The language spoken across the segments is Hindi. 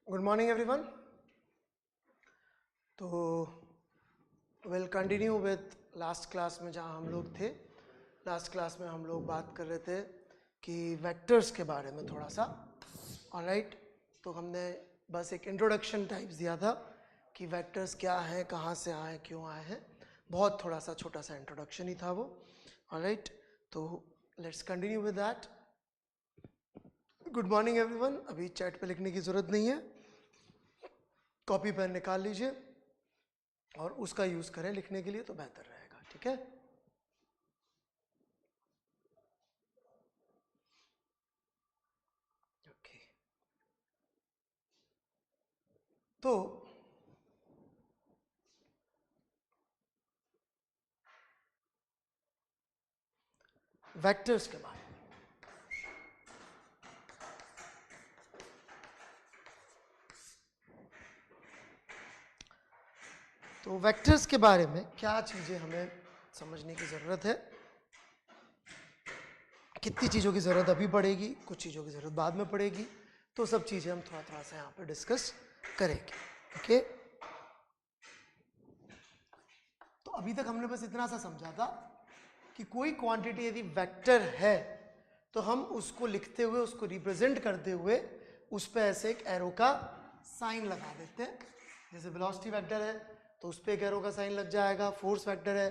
Good morning everyone. तो will continue with last class में जहाँ हम लोग थे। लास्ट क्लास में हम लोग बात कर रहे थे कि वेक्टर्स के बारे में थोड़ा सा। ऑलराइट, तो हमने बस एक इंट्रोडक्शन टाइप्स दिया था कि वेक्टर्स क्या हैं, कहाँ से आए, क्यों आए हैं। बहुत थोड़ा सा छोटा सा इंट्रोडक्शन ही था वो। ऑलराइट, तो let's continue with that. Good morning everyone. अभी चैट पे लिखने की ज़रूरत नहीं है, कॉपी पेन निकाल लीजिए और उसका यूज़ करें लिखने के लिए तो बेहतर रहेगा। ठीक है, ओके। तो वेक्टर्स के बारे में, तो वेक्टर्स के बारे में क्या चीज़ें हमें समझने की ज़रूरत है, कितनी चीज़ों की ज़रूरत अभी पड़ेगी, कुछ चीज़ों की ज़रूरत बाद में पड़ेगी, तो सब चीज़ें हम थोड़ा थोड़ा सा यहाँ पे डिस्कस करेंगे। ओके, तो अभी तक हमने बस इतना सा समझा था कि कोई क्वांटिटी यदि वेक्टर है तो हम उसको लिखते हुए, उसको रिप्रेजेंट करते हुए उस पर ऐसे एक एरो का साइन लगा देते हैं। जैसे वेलोसिटी वेक्टर है तो उस पर एक एरो का साइन लग जाएगा, फोर्स वेक्टर है,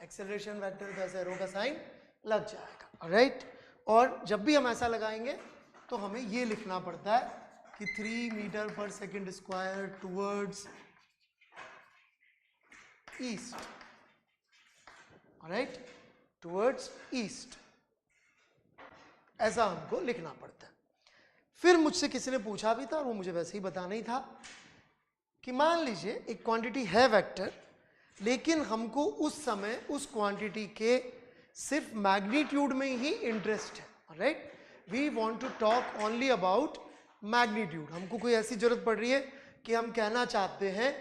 एक्सेलरेशन वेक्टर, तो ऐसे एरो का साइन लग जाएगा। राइट, और जब भी हम ऐसा लगाएंगे तो हमें ये लिखना पड़ता है कि 3 मीटर पर second square towards east. Right, towards east, ऐसा हमको लिखना पड़ता है। फिर मुझसे किसी ने पूछा भी था और वो मुझे वैसे ही बताना ही था कि मान लीजिए एक क्वांटिटी है वेक्टर, लेकिन हमको उस समय उस क्वांटिटी के सिर्फ मैग्नीट्यूड में ही इंटरेस्ट है। Right, we want to talk only about magnitude. हमको कोई ऐसी जरूरत पड़ रही है कि हम कहना चाहते हैं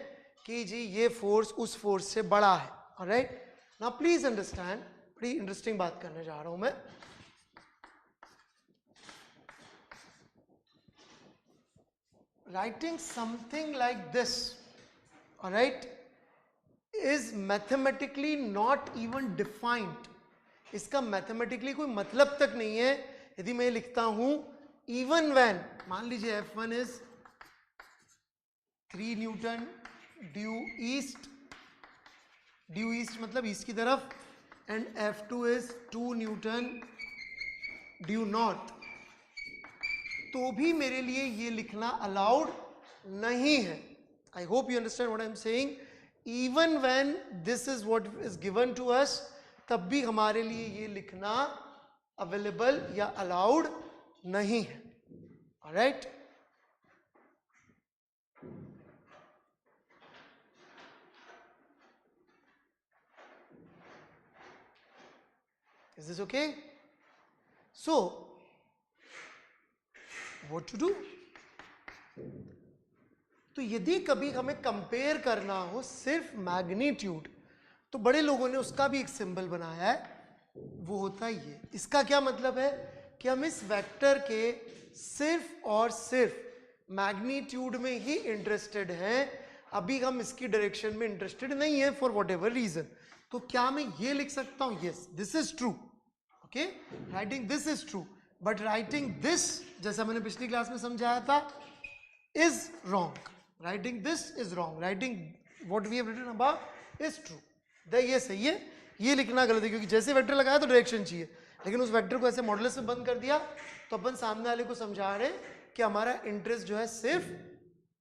कि जी ये फोर्स उस फोर्स से बड़ा है। राइट, नाउ प्लीज अंडरस्टैंड, बड़ी इंटरेस्टिंग बात करने जा रहा हूं मैं। Writing something like this, all right, is mathematically not even defined. इसका मैथमेटिकली कोई मतलब तक नहीं है। यदि मैं लिखता हूं इवन व्हेन, मान लीजिए F1 is 3 newton due east, due east मतलब ईस्ट की तरफ, and F2 is 2 newton due north, तो भी मेरे लिए ये लिखना अलाउड नहीं है। I hope you understand what I am saying. Even when this is what is given to us, तब भी हमारे लिए ये लिखना अवेलेबल या अलाउड नहीं है। Alright, is this okay? So what to do? तो यदि कभी हमें कंपेयर करना हो सिर्फ मैग्नीट्यूड, तो बड़े लोगों ने उसका भी एक सिंबल बनाया है, वो होता है ये। इसका क्या मतलब है कि हम इस वेक्टर के सिर्फ और सिर्फ मैग्नीट्यूड में ही इंटरेस्टेड हैं, अभी हम इसकी डायरेक्शन में इंटरेस्टेड नहीं है फॉर वॉट एवर रीजन। तो क्या मैं ये लिख सकता हूं, yes this is true, okay, writing this is true, but writing this, जैसा मैंने पिछली क्लास में समझाया था, is wrong. Writing this is wrong. Writing what we have written above is true. ये सही है, ये लिखना गलत है, क्योंकि जैसे वेक्टर लगाया तो डायरेक्शन चाहिए, लेकिन उस वेक्टर को ऐसे मॉडुलस में बंद कर दिया तो अपन सामने वाले को समझा रहे कि हमारा इंटरेस्ट जो है सिर्फ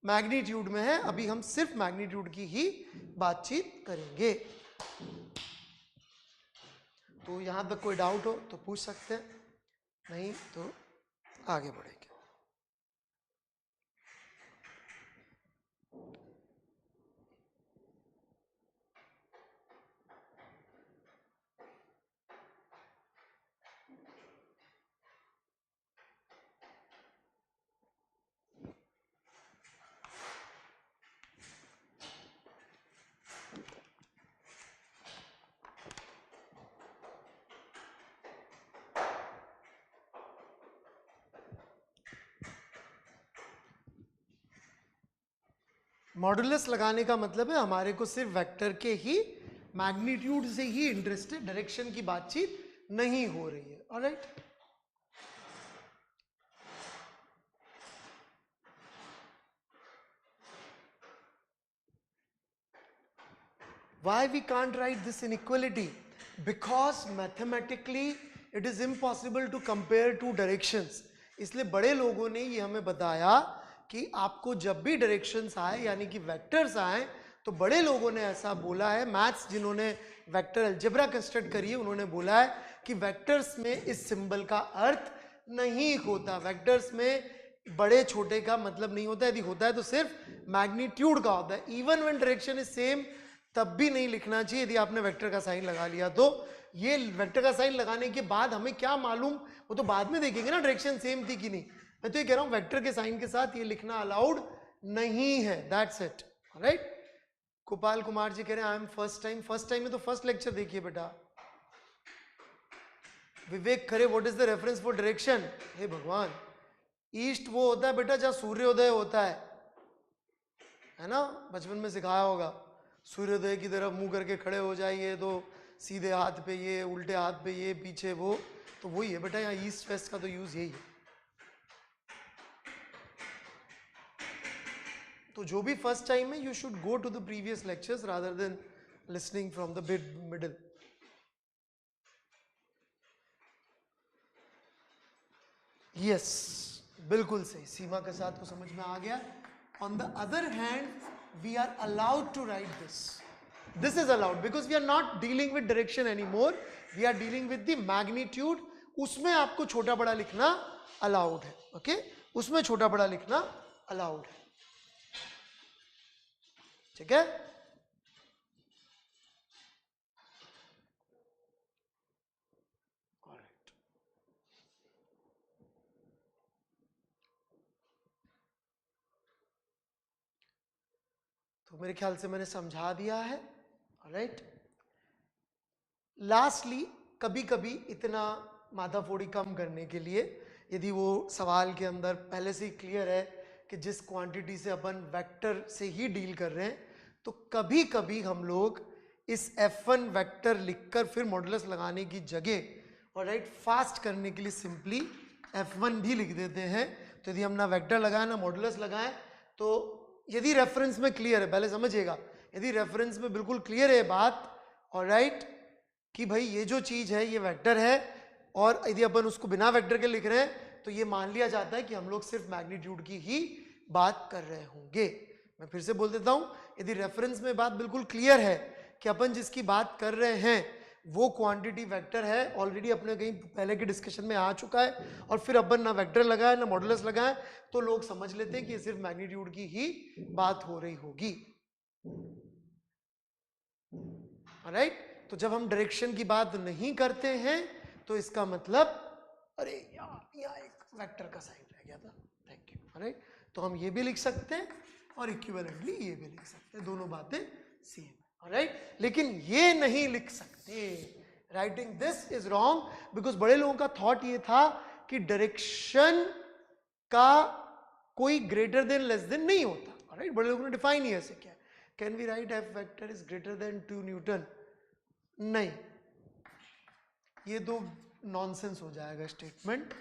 मैग्नीट्यूड में है, अभी हम सिर्फ मैग्नीट्यूड की ही बातचीत करेंगे। तो यहां तक कोई डाउट हो तो पूछ सकते हैं, नहीं तो आगे बढ़ेंगे। मॉडुलस लगाने का मतलब है हमारे को सिर्फ वेक्टर के ही मैग्नीट्यूड से ही इंटरेस्ट है, डायरेक्शन की बातचीत नहीं हो रही है। Alright, why we can't write this inequality? Because mathematically it is impossible to compare two directions. इसलिए बड़े लोगों ने ये हमें बताया कि आपको जब भी डायरेक्शंस आए यानी कि वेक्टर्स आए, तो बड़े लोगों ने ऐसा बोला है, मैथ्स जिन्होंने वेक्टर अलजेब्रा कंस्ट्रक्ट करी है उन्होंने बोला है कि वेक्टर्स में इस सिंबल का अर्थ नहीं होता, वेक्टर्स में बड़े छोटे का मतलब नहीं होता, यदि होता है तो सिर्फ मैग्नीट्यूड का होता है। Even when direction is same तब भी नहीं लिखना चाहिए यदि आपने वेक्टर का साइन लगा लिया तो। ये वेक्टर का साइन लगाने के बाद हमें क्या मालूम, वो तो बाद में देखेंगे ना डायरेक्शन सेम थी कि नहीं। मैं तो ये कह रहा हूं वेक्टर के साइन के साथ ये लिखना अलाउड नहीं है, that's it. Right, Gopal Kumar ji कह रहे हैं I am first time. First time में तो फर्स्ट लेक्चर देखिए बेटा। Vivek Khare, what is the reference for direction? हे भगवान, ईस्ट वो होता है बेटा जहां सूर्योदय होता है ना, बचपन में सिखाया होगा। सूर्योदय की तरफ मुंह करके खड़े हो जाइए तो सीधे हाथ पे ये, उल्टे हाथ पे ये, पीछे वो, तो वही है बेटा, यहाँ ईस्ट वेस्ट का तो यूज यही है। तो जो भी फर्स्ट टाइम है, you should go to the previous lectures rather than listening from the middle. Yes, बिल्कुल सही, सीमा के साथ को समझ में आ गया। On the other hand we are allowed to write this. This is allowed because we are not dealing with direction anymore. We are dealing with the magnitude. उसमें आपको छोटा बड़ा लिखना allowed है, okay? उसमें छोटा बड़ा लिखना allowed है, ठीक है? Alright. तो मेरे ख्याल से मैंने समझा दिया है। ऑलराइट, लास्टली कभी कभी इतना माथाफोड़ी कम करने के लिए, यदि वो सवाल के अंदर पहले से ही क्लियर है कि जिस क्वांटिटी से अपन वेक्टर से ही डील कर रहे हैं, तो कभी कभी हम लोग इस F1 वेक्टर लिखकर फिर मॉडुलस लगाने की जगह ऑलराइट फास्ट करने के लिए सिंपली F1 भी लिख देते हैं। तो यदि हम ना वेक्टर लगाए ना मॉडुलस लगाएं, तो यदि रेफरेंस में क्लियर है, पहले समझिएगा, यदि रेफरेंस में बिल्कुल क्लियर है बात, ऑलराइट, कि भाई ये जो चीज है ये वेक्टर है, और यदि अपन उसको बिना वेक्टर के लिख रहे हैं तो ये मान लिया जाता है कि हम लोग सिर्फ मैग्नीट्यूड की ही बात कर रहे होंगे। मैं फिर से बोल देता हूं, यदि रेफरेंस में बात बिल्कुल क्लियर है कि अपन जिसकी बात कर रहे हैं वो क्वांटिटी वेक्टर है, ऑलरेडी अपने कहीं पहले के डिस्कशन में आ चुका है, और फिर अपन ना वेक्टर लगाए ना मॉडुलस लगाए, तो लोग समझ लेते हैं कि सिर्फ मैग्नीट्यूड की ही बात हो रही होगी। ऑलराइट, तो जब हम डायरेक्शन की बात नहीं करते हैं तो इसका मतलब, अरे यार यहाँ एक वेक्टर का साइन रह गया था, थैंक यू। ऑलराइट, तो हम ये भी लिख सकते हैं और इक्विवेलेंटली ये भी लिख सकते हैं, दोनों बातें सेम। ऑलराइट, लेकिन ये नहीं लिख सकते, writing this is wrong, because बड़े लोगों का थॉट ये था कि डायरेक्शन का कोई ग्रेटर देन लेस देन नहीं होता। ऑलराइट, बड़े लोगों ने डिफाइन ही ऐसे किया, can we write F vector is greater than 2 newton? नहीं, ये तो नॉनसेंस हो जाएगा स्टेटमेंट।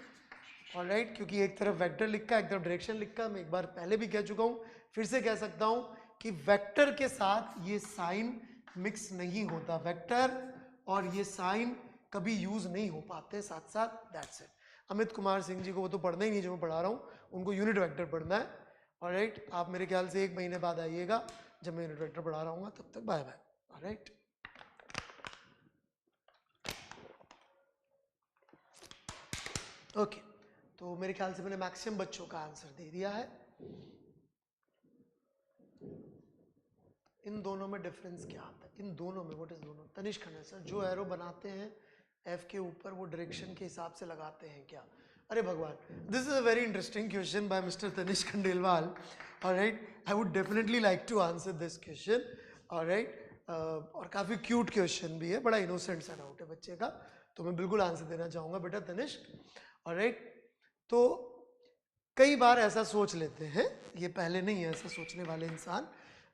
ऑलराइट, क्योंकि एक तरफ वेक्टर लिखा एक तरफ डायरेक्शन लिखा। मैं एक बार पहले भी कह चुका हूं, फिर से कह सकता हूं कि वेक्टर के साथ ये साइन मिक्स नहीं होता, वेक्टर और ये साइन कभी यूज नहीं हो पाते साथ साथ, दैट्स इट। अमित कुमार सिंह जी को वो तो पढ़ना ही नहीं जो मैं पढ़ा रहा हूँ, उनको यूनिट वेक्टर पढ़ना है। ऑलराइट, आप मेरे ख्याल से 1 महीने बाद आइएगा जब मैं यूनिट वेक्टर पढ़ा रहा हूँ, तब तक बाय बाय। ऑलराइट, ओके, तो मेरे ख्याल से मैंने मैक्सिमम बच्चों का आंसर दे दिया है। इन दोनों में डिफरेंस क्या आता है? इन दोनों में व्हाट इज दोनों? तनिष्क खन्ना सर, जो एरो बनाते हैं एफ के ऊपर वो डायरेक्शन के हिसाब से लगाते हैं क्या? अरे भगवान, this is a very interesting question by mister Tanishk Khandelwal. Alright, I would definitely like to answer this question. Alright, और काफ़ी क्यूट क्वेश्चन भी है, बड़ा इनोसेंट सा डाउट है बच्चे का, तो मैं बिल्कुल आंसर देना चाहूँगा बेटा तनिष्क। ऑलराइट, तो कई बार ऐसा सोच लेते हैं, ये पहले नहीं है ऐसा सोचने वाले इंसान,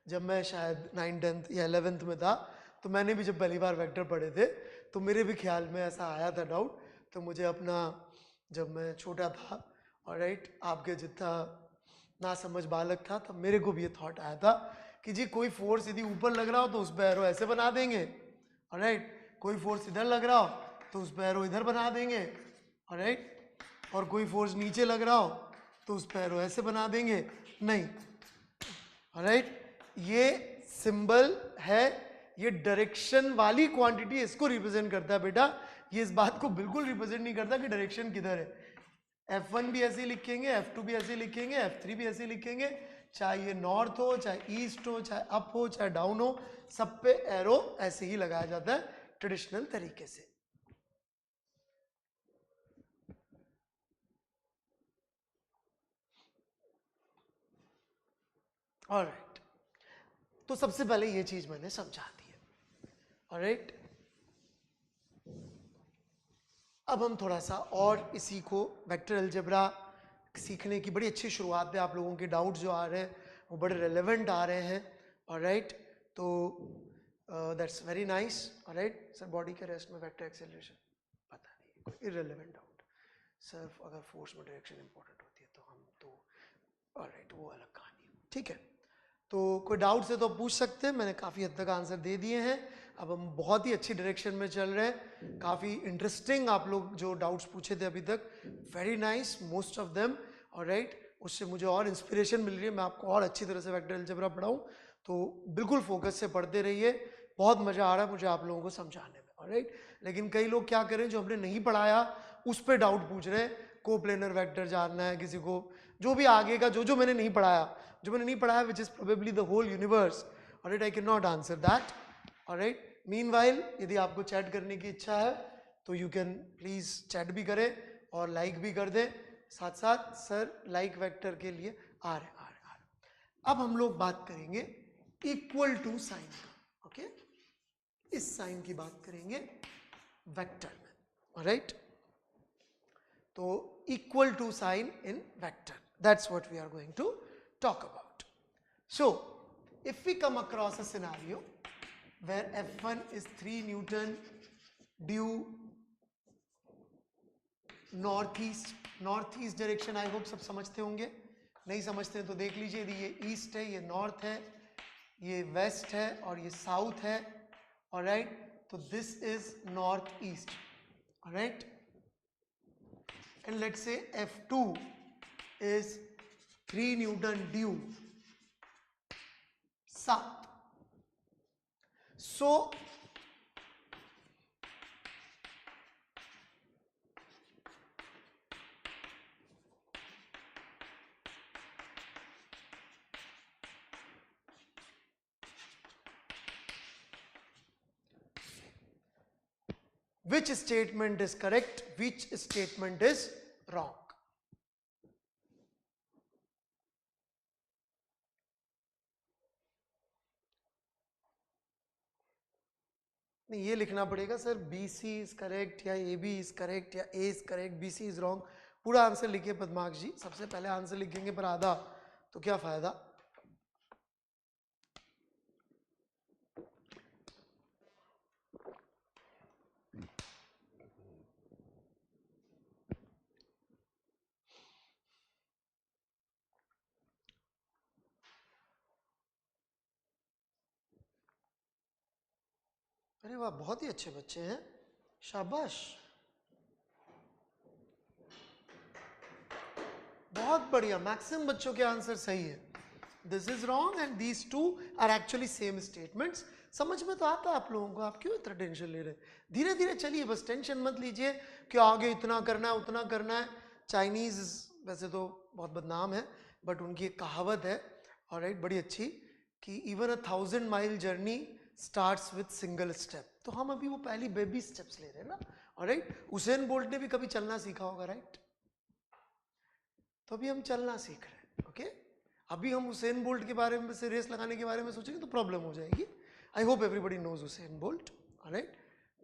जब मैं शायद 9th 10th या 11th में था, तो मैंने भी जब पहली बार वेक्टर पढ़े थे तो मेरे भी ख्याल में ऐसा आया था डाउट। तो मुझे अपना, जब मैं छोटा था और राइट आपके जितना ना समझ बालक था, तब मेरे को भी ये थॉट आया था कि जी कोई फोर्स यदि ऊपर लग रहा हो तो उस पर एरो ऐसे बना देंगे, ऑलराइट, कोई फोर्स इधर लग रहा हो तो उस पर एरो इधर बना देंगे, ऑलराइट, और कोई फोर्स नीचे लग रहा हो तो उस पर एरो ऐसे बना देंगे। नहीं, ऑलराइट, ये सिंबल है, ये डायरेक्शन वाली क्वांटिटी इसको रिप्रेजेंट करता है बेटा। ये इस बात को बिल्कुल रिप्रेजेंट नहीं करता कि डायरेक्शन किधर है। F1 भी ऐसे ही लिखेंगे, F2 भी ऐसे ही लिखेंगे, F3 भी ऐसे ही लिखेंगे, चाहे ये नॉर्थ हो, चाहे ईस्ट हो, चाहे अप हो, चाहे डाउन हो, सब पे एरो ऐसे ही लगाया जाता है ट्रेडिशनल तरीके से। ऑलराइट, तो सबसे पहले ये चीज मैंने समझा दी है। ऑलराइट, अब हम थोड़ा सा और इसी को वेक्टर अलजेब्रा सीखने की बड़ी अच्छी शुरुआत है। आप लोगों के डाउट जो आ रहे हैं वो बड़े रेलेवेंट आ रहे हैं, ऑलराइट, तो that's very nice. Alright sir, body के रेस्ट में वेक्टर एक्सेलरेशन पता नहीं, कोई इररिलेवेंट डाउट, सिर्फ अगर फोर्स में डायरेक्शन इंपॉर्टेंट होती है तो हम तो ऑलराइट वो अलग कहानी है, ठीक है। तो कोई डाउट है तो पूछ सकते हैं, मैंने काफ़ी हद तक आंसर दे दिए हैं। अब हम बहुत ही अच्छी डायरेक्शन में चल रहे हैं। काफ़ी इंटरेस्टिंग आप लोग जो डाउट्स पूछे थे अभी तक, very nice most of them, alright, उससे मुझे और इंस्पिरेशन मिल रही है, मैं आपको और अच्छी तरह से वेक्टर अलजेब्रा पढ़ाऊँ। तो बिल्कुल फोकस से पढ़ते रहिए, बहुत मज़ा आ रहा है मुझे आप लोगों को समझाने में, ऑलराइट। लेकिन कई लोग क्या करें, जो हमने नहीं पढ़ाया उस पर डाउट पूछ रहे हैं, कोप्लेनर वेक्टर जानना है किसी को, जो भी आगे का जो मैंने नहीं पढ़ाया, which is probably the whole universe, alright, I can not answer that, alright. Meanwhile यदि आपको चैट करने की इच्छा है तो यू कैन प्लीज चैट भी करें और लाइक भी कर दें साथ साथ। सर लाइक वेक्टर के लिए आ रहे। अब हम लोग बात करेंगे इक्वल टू साइन का, ओके, इस साइन की बात करेंगे वेक्टर में, ऑलराइट। तो equal to sign in vector, that's what we are going to talk about. So if we come across a scenario where F1 is 3 Newton due northeast direction, I hope सब समझते होंगे, नहीं समझते हैं तो देख लीजिए, यदि ये ईस्ट है, ये नॉर्थ है, ये वेस्ट है और ये साउथ है, ऑलराइट, तो this is north east, alright, and let's say F2 is 3 Newton due south. So which statement is correct, which statement is wrong? नहीं, ये लिखना पड़ेगा सर BC इज करेक्ट या AB इज करेक्ट या A is correct, BC is wrong. पूरा आंसर लिखिए पद्माक्ष जी, सबसे पहले आंसर लिखेंगे पर आधा तो क्या फायदा। अरे वाह, बहुत ही अच्छे बच्चे हैं, शाबाश, बहुत बढ़िया, मैक्सिमम बच्चों के आंसर सही है। This is wrong and these two are actually same statements. समझ में तो आता है आप लोगों को, आप क्यों इतना टेंशन ले रहे हैं, धीरे धीरे चलिए, बस टेंशन मत लीजिए कि आगे इतना करना है उतना करना है। चाइनीज वैसे तो बहुत बदनाम है, बट उनकी एक कहावत है, ऑलराइट, बड़ी अच्छी, कि even 1000 mile journey starts with single step. तो हम अभी वो पहली बेबी स्टेप्स ले रहे हैं ना, ऑलराइट। उसेन बोल्ट ने भी कभी चलना सीखा होगा, राइट, तो अभी हम चलना सीख रहे हैं, ओके। अभी हम हुसैन बोल्ट के बारे में से रेस लगाने के बारे में सोचेंगे तो प्रॉब्लम हो जाएगी। I hope everybody knows Usain Bolt, alright,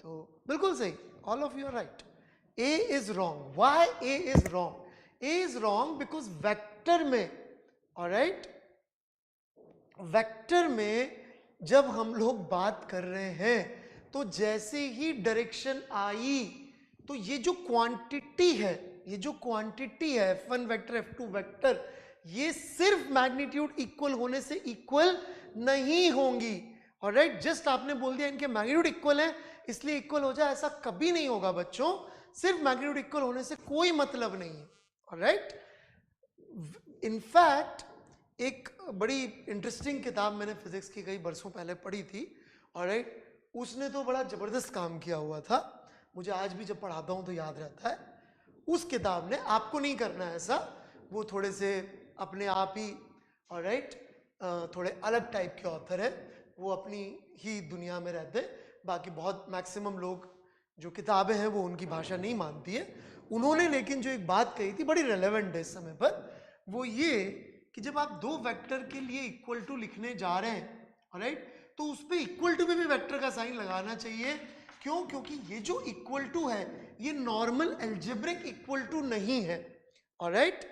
तो बिल्कुल सही, all of you are right. A is wrong, why A is wrong? A is wrong because vector में, ऑलराइट, वेक्टर में जब हम लोग बात कर रहे हैं तो जैसे ही डायरेक्शन आई तो ये जो क्वांटिटी है, ये जो क्वांटिटी है F1 वेक्टर F2 वेक्टर, ये सिर्फ मैग्नीट्यूड इक्वल होने से इक्वल नहीं होंगी। ऑलराइट, जस्ट आपने बोल दिया इनके मैग्नीट्यूड इक्वल है इसलिए इक्वल हो जाए, ऐसा कभी नहीं होगा बच्चों। सिर्फ मैग्नीट्यूड इक्वल होने से कोई मतलब नहीं है। ऑलराइट, इनफैक्ट एक बड़ी इंटरेस्टिंग किताब मैंने फिजिक्स की कई बरसों पहले पढ़ी थी। ऑलराइट, उसने तो बड़ा जबरदस्त काम किया हुआ था, मुझे आज भी जब पढ़ाता हूं तो याद रहता है। उस किताब ने, आपको नहीं करना है ऐसा, वो थोड़े से अपने आप ही ऑलराइट थोड़े अलग टाइप के ऑथर है, वो अपनी ही दुनिया में रहते हैं, बाकी बहुत मैक्सिमम लोग जो किताबें हैं वो उनकी भाषा नहीं मानती है। उन्होंने लेकिन जो एक बात कही थी बड़ी रेलेवेंट है इस समय पर, वो ये कि जब आप दो वेक्टर के लिए इक्वल टू लिखने जा रहे हैं, ऑलराइट, तो उस पर इक्वल टू में भी वेक्टर का साइन लगाना चाहिए। क्यों? क्योंकि ये जो इक्वल टू है ये नॉर्मल एल्जेब्रिक इक्वल टू नहीं है। ऑलराइट,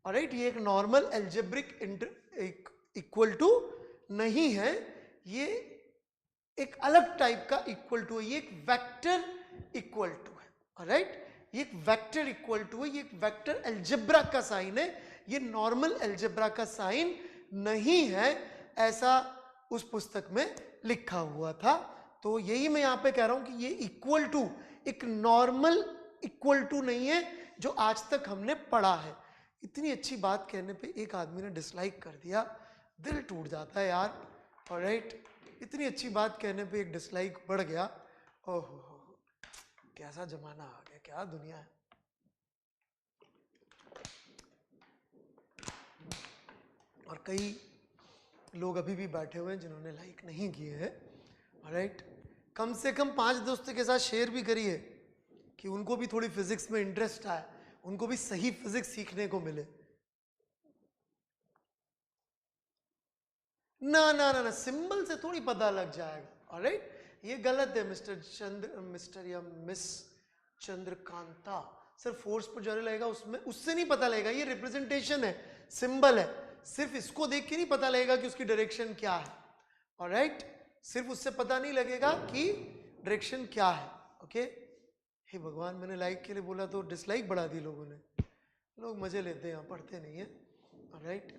ऑलराइट, ये एक नॉर्मल एल्जेब्रिक इक्वल टू नहीं है, ये एक अलग टाइप का इक्वल टू है, ये एक वेक्टर इक्वल टू है। ऑलराइट, ये एक वेक्टर इक्वल टू है, ये एक वेक्टर अलजेब्रा का साइन है, ये नॉर्मल अलजेब्रा का साइन नहीं है, ऐसा उस पुस्तक में लिखा हुआ था। तो यही मैं यहां पे कह रहा हूं कि ये इक्वल टू एक नॉर्मल इक्वल टू नहीं है जो आज तक हमने पढ़ा है। इतनी अच्छी बात कहने पे एक आदमी ने डिसलाइक कर दिया, दिल टूट जाता है यार। ऑलराइट, इतनी अच्छी बात कहने पे एक डिसलाइक बढ़ गया। ओहो, कैसा जमाना आ गया, क्या दुनिया है। और कई लोग अभी भी बैठे हुए हैं जिन्होंने लाइक नहीं किए हैं। ऑलराइट, कम से कम 5 दोस्तों के साथ शेयर भी करिए कि उनको भी थोड़ी फिजिक्स में इंटरेस्ट आए, उनको भी सही फिजिक्स सीखने को मिले। ना ना ना ना, सिंबल से थोड़ी पता लग जाएगा। ऑलराइट, ये गलत है मिस्टर या मिस चंद्रकांता। सिर्फ फोर्स पर जो लगेगा उसमें, उससे नहीं पता लगेगा, ये रिप्रेजेंटेशन है, सिंबल है, सिर्फ इसको देख के नहीं पता लगेगा कि उसकी डायरेक्शन क्या है। ऑलराइट, सिर्फ उससे पता नहीं लगेगा कि डायरेक्शन क्या है। ओके, हे भगवान, मैंने लाइक के लिए बोला तो डिसलाइक बढ़ा दी लोगों ने। लोग मजे लेते हैं, यहाँ पढ़ते नहीं है। ऑलराइट,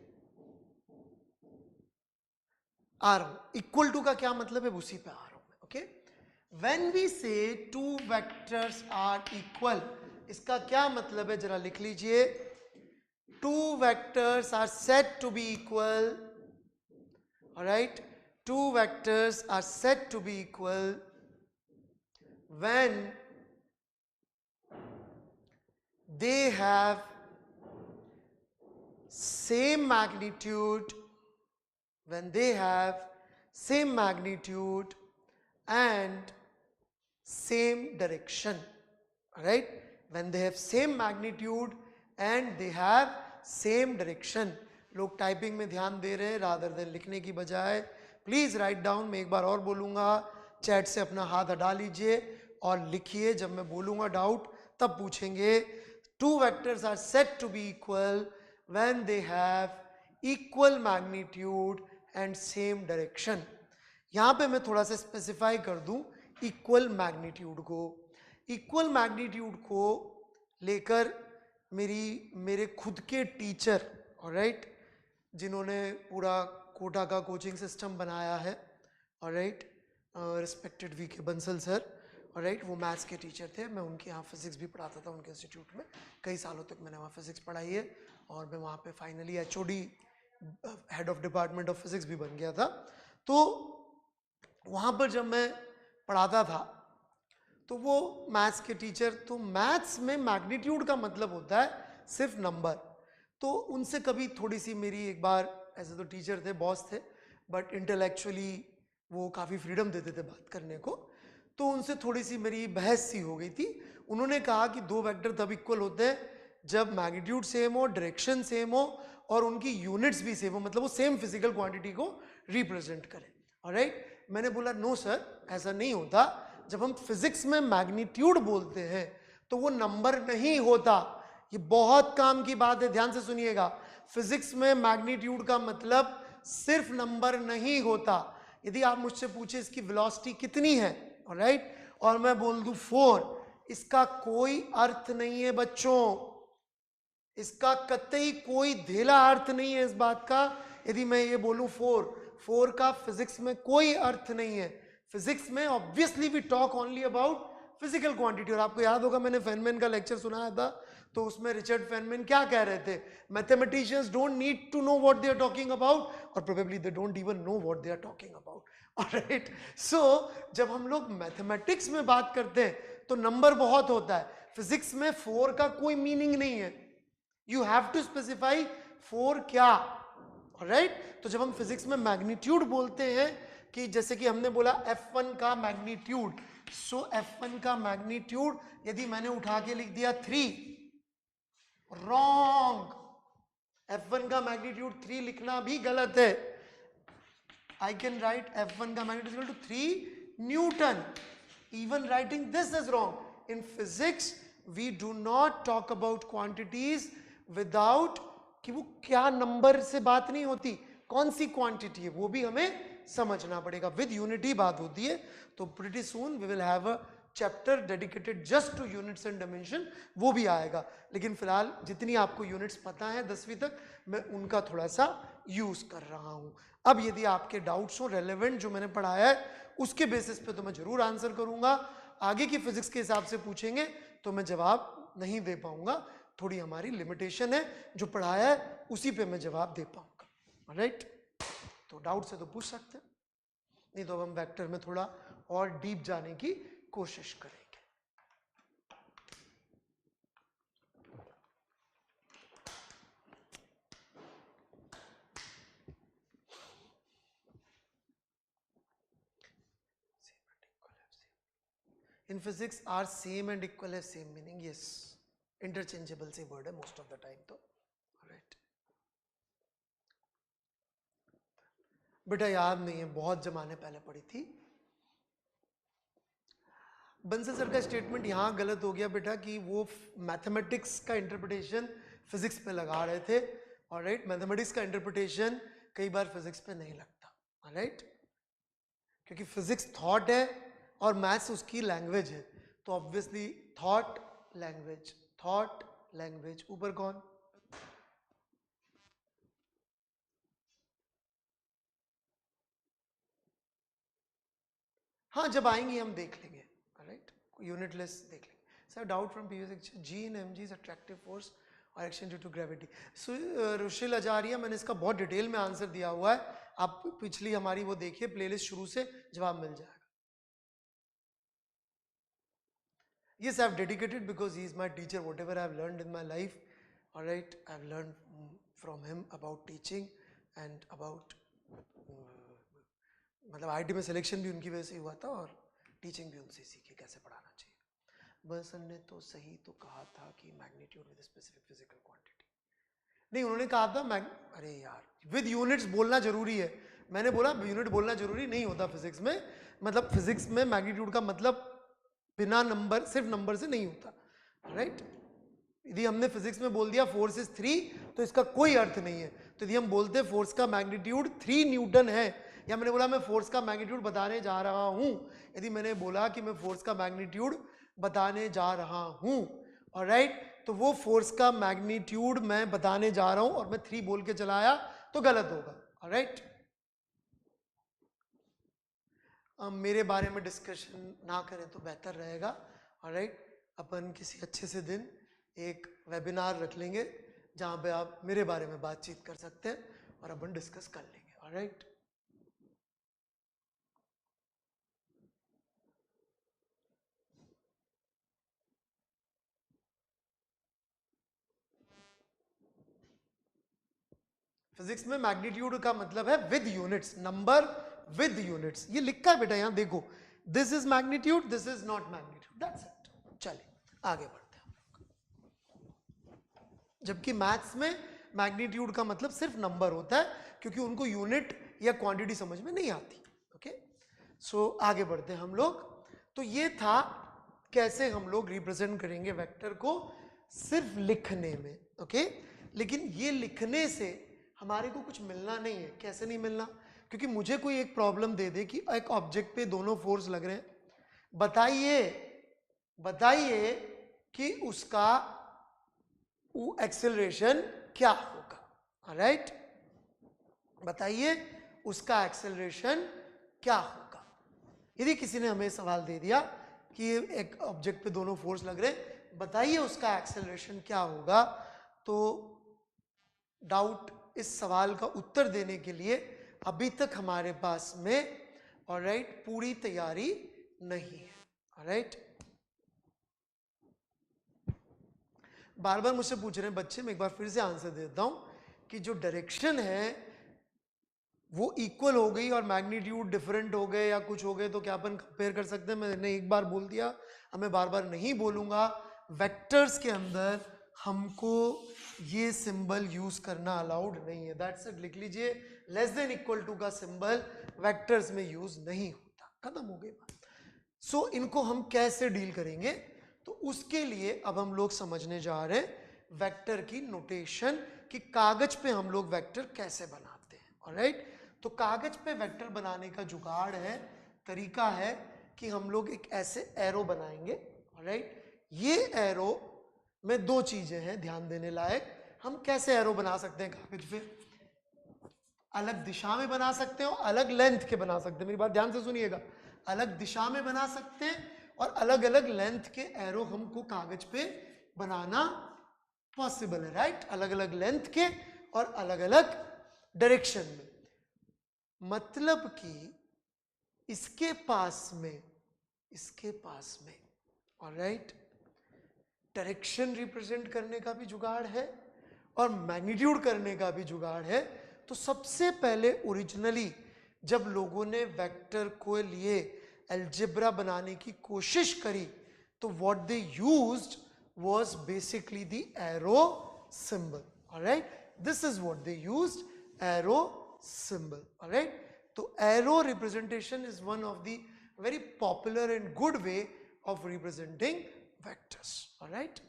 आ रहा हूं, इक्वल टू का क्या मतलब है उसी पे आ रहा हूं मैं। Okay, when we say two vectors are equal, इसका क्या मतलब है जरा लिख लीजिए। Two vectors are said to be equal, alright, two vectors are said to be equal when they have same magnitude, when they have same magnitude and same direction. Alright, when they have same magnitude and they have same direction. लोग टाइपिंग में ध्यान दे रहे हैं रादर देन लिखने की बजाय। प्लीज राइट डाउन, मैं एक बार और बोलूंगा, चैट से अपना हाथ हटा लीजिए और लिखिए, जब मैं बोलूंगा डाउट तब पूछेंगे। Two vectors are said to be equal when they have equal magnitude and same direction. यहां पे मैं थोड़ा सा स्पेसिफाई कर दूं इक्वल मैग्नीट्यूड को। इक्वल मैग्नीट्यूड को लेकर मेरे खुद के टीचर, ऑलराइट, जिन्होंने पूरा कोटा का कोचिंग सिस्टम बनाया है, ऑलराइट, रिस्पेक्टेड वी के बंसल सर, ऑलराइट, वो मैथ्स के टीचर थे, मैं उनके यहाँ फिजिक्स भी पढ़ाता था उनके इंस्टीट्यूट में, कई सालों तक मैंने वहाँ फिजिक्स पढ़ाई है और मैं वहाँ पे finally HOD head of department of physics भी बन गया था। तो वहाँ पर जब मैं पढ़ाता था तो वो मैथ्स के टीचर, तो मैथ्स में मैग्नीट्यूड का मतलब होता है सिर्फ नंबर। तो उनसे कभी थोड़ी सी मेरी, एक बार ऐसे तो टीचर थे, बॉस थे, बट इंटेलेक्चुअली वो काफ़ी फ्रीडम देते थे बात करने को, तो उनसे थोड़ी सी मेरी बहस सी हो गई थी। उन्होंने कहा कि दो वेक्टर तब इक्वल होते हैं जब मैग्नीट्यूड सेम हो, डायरेक्शन सेम हो और उनकी यूनिट्स भी सेम हो, मतलब वो सेम फिजिकल क्वांटिटी को रिप्रेजेंट करें। ऑलराइट, मैंने बोला नो सर, ऐसा नहीं होता। जब हम फिजिक्स में मैग्नीट्यूड बोलते हैं तो वो नंबर नहीं होता। ये बहुत काम की बात है, ध्यान से सुनिएगा। फिजिक्स में मैग्नीट्यूड का मतलब सिर्फ नंबर नहीं होता। यदि आप मुझसे पूछे इसकी वेलोसिटी कितनी है, ऑलराइट, और मैं बोल दूं 4, इसका कोई अर्थ नहीं है बच्चों, इसका कतई कोई धेला अर्थ नहीं है इस बात का। यदि मैं ये बोलूं 4 का फिजिक्स में कोई अर्थ नहीं है। फिजिक्स में obviously we talk only about physical quantity. और आपको याद होगा मैंने फेनमैन का लेक्चर सुनाया था, तो उसमें रिचर्ड फेनमैन क्या कह रहे थे, mathematicians don't need to know what they are talking about, और probably they don't even know what they are talking about. Alright, so जब हम लोग मैथमेटिक्स में बात करते हैं तो नंबर बहुत होता है, फिजिक्स में 4 का कोई मीनिंग नहीं है। यू हैव टू स्पेसिफाई 4 क्या, ऑलराइट। तो जब हम फिजिक्स में मैग्नीट्यूड बोलते हैं, कि जैसे कि हमने बोला F1 का मैग्नीट्यूड, सो F1 का मैग्नीट्यूड यदि मैंने उठा के लिख दिया 3, रॉन्ग, F1 का मैग्नीट्यूड 3 लिखना भी गलत है। आई कैन राइट F1 का magnitude equal to 3 newton, even writing this is wrong. In physics we do not talk about quantities without कि वो क्या नंबर से बात नहीं होती, कौन सी क्वांटिटी है वो भी हमें समझना पड़ेगा। विद यूनिट ही बात होती है। तो pretty soon we will have a chapter dedicated just to units and dimension, वो भी आएगा। लेकिन फिलहाल जितनी आपको यूनिट्स पता है 10वीं तक, मैं उनका थोड़ा सा यूज कर रहा हूं। अब यदि आपके डाउट्स हो रेलेवेंट जो मैंने पढ़ाया है, उसके बेसिस पे तो मैं जरूर आंसर करूंगा। आगे की फिजिक्स के हिसाब से पूछेंगे तो मैं जवाब नहीं दे पाऊंगा, थोड़ी हमारी लिमिटेशन है, जो पढ़ाया है उसी पे मैं जवाब दे पाऊंगा। राइट, तो डाउट से तो पूछ सकते हैं, नहीं तो अब हम वेक्टर में थोड़ा और डीप जाने की कोशिश करेंगे। In physics are same and equal have same meaning, yes, interchangeable से word है most of the time तो, right। बेटा याद नहीं है, बहुत जमाने पहले पढ़ी थी। बंसल सर का स्टेटमेंट यहाँ गलत हो गया बेटा कि वो मैथमेटिक्स का इंटरप्रिटेशन फिजिक्स पे लगा रहे थे, ऑलराइट। मैथमेटिक्स का इंटरप्रिटेशन कई बार फिजिक्स पे नहीं लगता, ऑलराइट, क्योंकि फिजिक्स थॉट है और मैथ्स उसकी लैंग्वेज है। तो ऑब्वियसली थॉट लैंग्वेज ऊपर कौन, हाँ जब आएंगे हम देख लेंगे, राइट, यूनिटलेस देख लेंगे। Sir doubt from previous lecture, g in m g is attractive force और action due to gravity. So Rushil Ajaria, मैंने इसका बहुत डिटेल में आंसर दिया हुआ है, आप पिछली हमारी वो देखिए प्लेलिस्ट, शुरू से जवाब मिल जाएगा। Yes, I've dedicated because he is my teacher. Whatever I've learned in my life, all right, I've learned from him about teaching and about मतलब आईटी में सिलेक्शन भी उनकी वजह से हुआ था और टीचिंग भी उनसे सीखी कैसे पढ़ाना चाहिए। बस ने तो सही तो कहा था कि magnitude with specific physical quantity, नहीं उन्होंने कहा था अरे यार विद यूनिट्स बोलना जरूरी है। मैंने बोला यूनिट बोलना जरूरी नहीं होता फिजिक्स में, मतलब फिजिक्स में मैग्नीट्यूड का मतलब बिना नंबर, सिर्फ नंबर से नहीं होता, राइट। यदि हमने फिजिक्स में बोल दिया फोर्स इज 3 तो इसका कोई अर्थ नहीं है। तो यदि हम बोलते फोर्स का मैग्नीट्यूड 3 न्यूटन है, या मैंने बोला मैं फोर्स का मैग्नीट्यूड बताने जा रहा हूं, यदि मैंने बोला कि मैं फोर्स का मैग्नीट्यूड बताने जा रहा हूं, ऑलराइट, तो वो फोर्स का मैग्नीट्यूड मैं बताने जा रहा हूं और मैं 3 बोल के चलाया तो गलत होगा, ऑलराइट। मेरे बारे में डिस्कशन ना करें तो बेहतर रहेगा, ऑलराइट। अपन किसी अच्छे से दिन एक वेबिनार रख लेंगे जहां पे आप मेरे बारे में बातचीत कर सकते हैं और अपन डिस्कस कर लेंगे, ऑलराइट। फिजिक्स में मैग्नीट्यूड का मतलब है with units, number with units. ये लिखा है बेटा यहां देखो, this is magnitude, this is not magnitude, that's it. चलिए आगे बढ़ते हैं। जबकि मैथ्स में मैग्नीट्यूड का मतलब सिर्फ नंबर होता है, क्योंकि उनको यूनिट या क्वांटिटी समझ में नहीं आती। ओके, सो आगे बढ़ते हैं हम लोग। तो ये था कैसे हम लोग रिप्रेजेंट करेंगे वेक्टर को सिर्फ लिखने में, ओके। लेकिन ये लिखने से हमारे को कुछ मिलना नहीं है। कैसे नहीं मिलना? क्योंकि मुझे कोई एक प्रॉब्लम दे दे कि एक ऑब्जेक्ट पे दोनों फोर्स लग रहे हैं, बताइए बताइए कि उसका एक्सेलरेशन क्या होगा। राइट, बताइए उसका एक्सेलरेशन क्या होगा। यदि किसी ने हमें सवाल दे दिया कि एक ऑब्जेक्ट पे दोनों फोर्स लग रहे हैं, बताइए उसका एक्सेलरेशन क्या होगा, तो डाउट इस सवाल का उत्तर देने के लिए अभी तक हमारे पास में ऑलराइट पूरी तैयारी नहीं है। ऑलराइट, बार बार मुझसे पूछ रहे हैं बच्चे, मैं एक बार फिर से आंसर देता हूं कि जो डायरेक्शन है वो इक्वल हो गई और मैग्नीट्यूड डिफरेंट हो गए या कुछ हो गए तो क्या अपन कंपेयर कर सकते हैं? मैंने एक बार बोल दिया, अब मैं बार बार नहीं बोलूंगा। वेक्टर्स के अंदर हमको ये सिंबल यूज करना अलाउड नहीं है। दैट्स इट, लिख लीजिए, लेस देन इक्वल टू का सिंबल वेक्टर्स में यूज नहीं होता। खत्म हो गई बात। सो इनको हम कैसे डील करेंगे? तो उसके लिए अब हम लोग समझने जा रहे हैं वेक्टर की नोटेशन, कि कागज पे हम लोग वेक्टर कैसे बनाते हैं। ऑलराइट, तो कागज पे वेक्टर बनाने का जुगाड़ है, तरीका है कि हम लोग एक ऐसे एरो बनाएंगे। ऑलराइट, ये एरो में दो चीजें हैं ध्यान देने लायक। हम कैसे एरो बना सकते हैं कागज पे? अलग दिशा में बना सकते हो, अलग लेंथ के बना सकते हैं। मेरी बात ध्यान से सुनिएगा, अलग दिशा में बना सकते हैं और अलग अलग लेंथ के एरो हमको कागज पे बनाना पॉसिबल है। राइट, अलग अलग लेंथ के और अलग अलग डायरेक्शन में। मतलब कि इसके पास में ऑलराइट डायरेक्शन रिप्रेजेंट करने का भी जुगाड़ है और मैग्नीट्यूड करने का भी जुगाड़ है। तो सबसे पहले ओरिजिनली जब लोगों ने वेक्टर को लिए अलजेब्रा बनाने की कोशिश करी, तो what they used was basically the arrow symbol. Alright, this is what they used, arrow symbol. Alright, so arrow representation is one of the very popular and good way of representing vectors. Alright,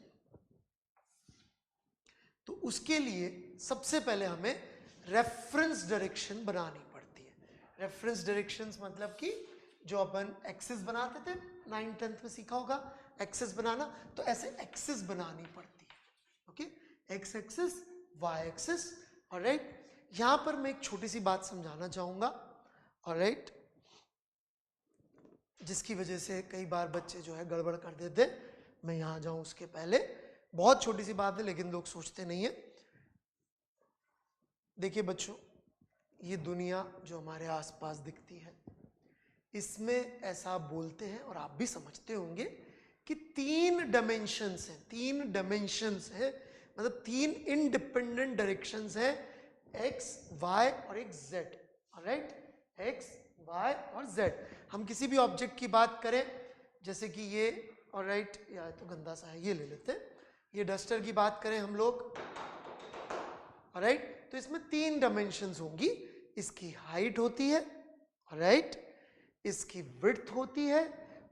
तो उसके लिए सबसे पहले हमें रेफरेंस डायरेक्शन बनानी पड़ती है। रेफरेंस डायरेक्शंस मतलब कि जो अपन एक्सिस बनाते थे, 9th 10th में सीखा होगा एक्सिस बनाना, तो ऐसे एक्सिस बनानी पड़ती है। Okay, x axis, y axis. Alright, यहां पर मैं एक छोटी सी बात समझाना चाहूंगा। ऑलराइट, जिसकी वजह से कई बार बच्चे जो है गड़बड़ कर देते, मैं यहां जाऊं उसके पहले। बहुत छोटी सी बात है लेकिन लोग सोचते नहीं है। देखिए बच्चों, ये दुनिया जो हमारे आसपास दिखती है, इसमें ऐसा आप बोलते हैं और आप भी समझते होंगे कि 3 डायमेंशंस हैं। 3 डायमेंशंस हैं, मतलब 3 इंडिपेंडेंट डायरेक्शंस हैं, एक्स, वाई और एक जेड। ऑलराइट, एक्स, वाई और जेड। हम किसी भी ऑब्जेक्ट की बात करें, जैसे कि ये, ऑलराइट, या तो गंदा सा है, ये ले लेते हैं, ये डस्टर की बात करें हम लोग। ऑलराइट, तो इसमें 3 डायमेंशंस होंगी। इसकी हाइट होती है, ऑलराइट, इसकी विड्थ होती है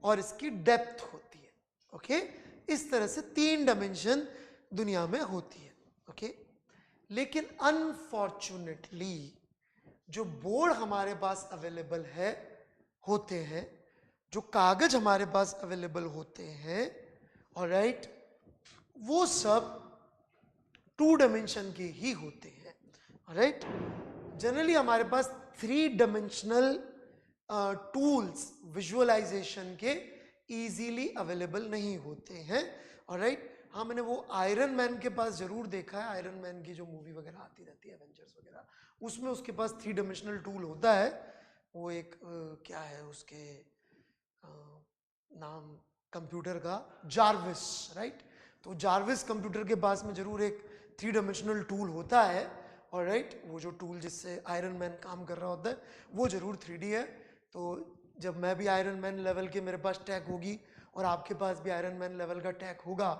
और इसकी डेप्थ होती है। ओके, इस तरह से 3 डायमेंशन दुनिया में होती है। ओके, लेकिन अनफॉर्चुनेटली जो बोर्ड हमारे पास अवेलेबल है होते हैं, जो कागज हमारे पास अवेलेबल होते हैं, ऑलराइट, वो सब 2 डायमेंशन के ही होते हैं। ऑलराइट, जनरली हमारे पास 3 डायमेंशनल टूल्स विजुअलाइजेशन के इजीली अवेलेबल नहीं होते हैं। ऑलराइट, हाँ, मैंने वो आयरन मैन के पास जरूर देखा है, आयरन मैन की जो मूवी वगैरह आती रहती है, एवेंजर्स वगैरह, उसमें उसके पास 3 डायमेंशनल टूल होता है। वो एक क्या है उसके नाम कंप्यूटर का, जार्विस। राइट, तो जार्विस कंप्यूटर के पास में जरूर एक 3 डायमेंशनल टूल होता है। ऑलराइट, वो जो टूल जिससे आयरन मैन काम कर रहा होता है वो जरूर 3D है। तो जब मैं भी आयरन मैन लेवल के मेरे पास टैग होगी और आपके पास भी आयरन मैन लेवल का टैग होगा,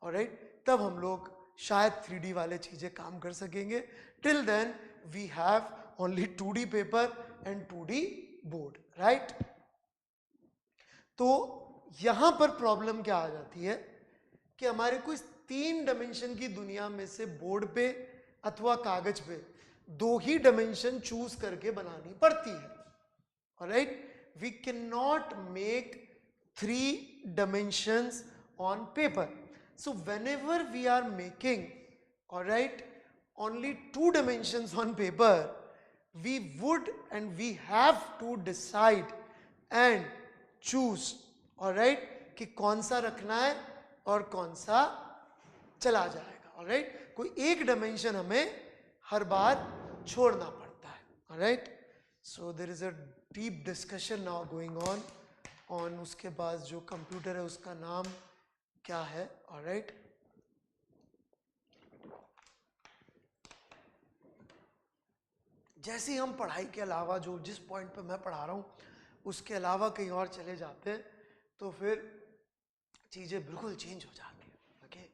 ऑलराइट, तब हम लोग शायद 3D वाले चीजें काम कर सकेंगे। Till then we have only 2D paper and 2D board. Right, तो यहां पर प्रॉब्लम क्या आ जाती है कि हमारे को इस 3 डायमेंशन की दुनिया में से बोर्ड पे अथवा कागज पे दो ही डायमेंशन चूज करके बनानी पड़ती है. Alright, we can not make 3 dimensions on paper. So whenever we are making, alright, only 2 dimensions on paper, we would and we have to decide and choose, alright, कि कौन सा रखना है और कौन सा चला जाएगा. ऑलराइट, कोई एक डायमेंशन हमें हर बार छोड़ना पड़ता है. Alright, so there is a deep discussion now going on उसके पास जो कंप्यूटर है उसका नाम क्या है. ऑलराइट, जैसे ही हम पढ़ाई के अलावा जो जिस पॉइंट पे मैं पढ़ा रहा हूँ उसके अलावा कहीं और चले जाते हैं तो फिर चीजें बिल्कुल चेंज हो जाती है. ओके,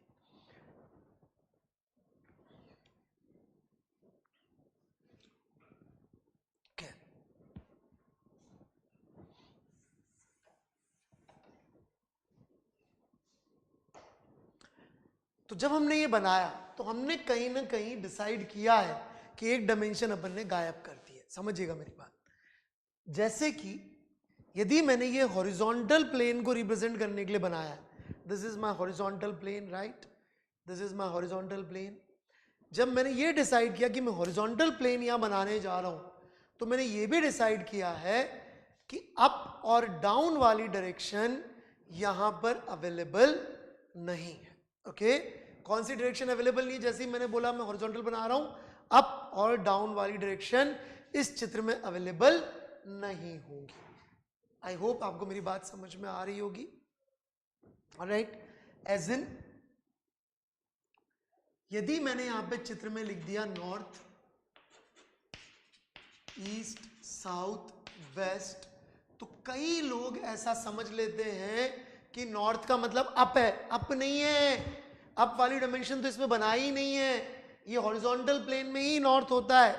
तो जब हमने ये बनाया तो हमने कहीं ना कहीं डिसाइड किया है कि एक डायमेंशन अपन ने गायब कर दी है. समझिएगा मेरी बात. जैसे कि यदि मैंने ये हॉरिजॉन्टल प्लेन को रिप्रेजेंट करने के लिए बनाया है, this is my horizontal plane, right, this is my horizontal plane. जब मैंने ये डिसाइड किया कि मैं हॉरिजॉन्टल प्लेन यहां बनाने जा रहा हूं तो मैंने ये भी डिसाइड किया है कि अप और डाउन वाली डायरेक्शन यहां पर अवेलेबल नहीं है. ओके, कौन सी डायरेक्शन अवेलेबल नहीं है? जैसे ही मैंने बोला मैं हॉरिजॉन्टल बना रहा हूं, अप और डाउन वाली डायरेक्शन इस चित्र में अवेलेबल नहीं होगी. आई होप आपको मेरी बात समझ में आ रही होगी. ऑलराइट, एज इन यदि मैंने यहां पे चित्र में लिख दिया नॉर्थ, ईस्ट, साउथ, वेस्ट, तो कई लोग ऐसा समझ लेते हैं कि नॉर्थ का मतलब अप है. अप नहीं है, अप वाली डायमेंशन तो इसमें बनाई ही नहीं है. ये हॉरिजॉन्टल प्लेन में ही नॉर्थ होता है.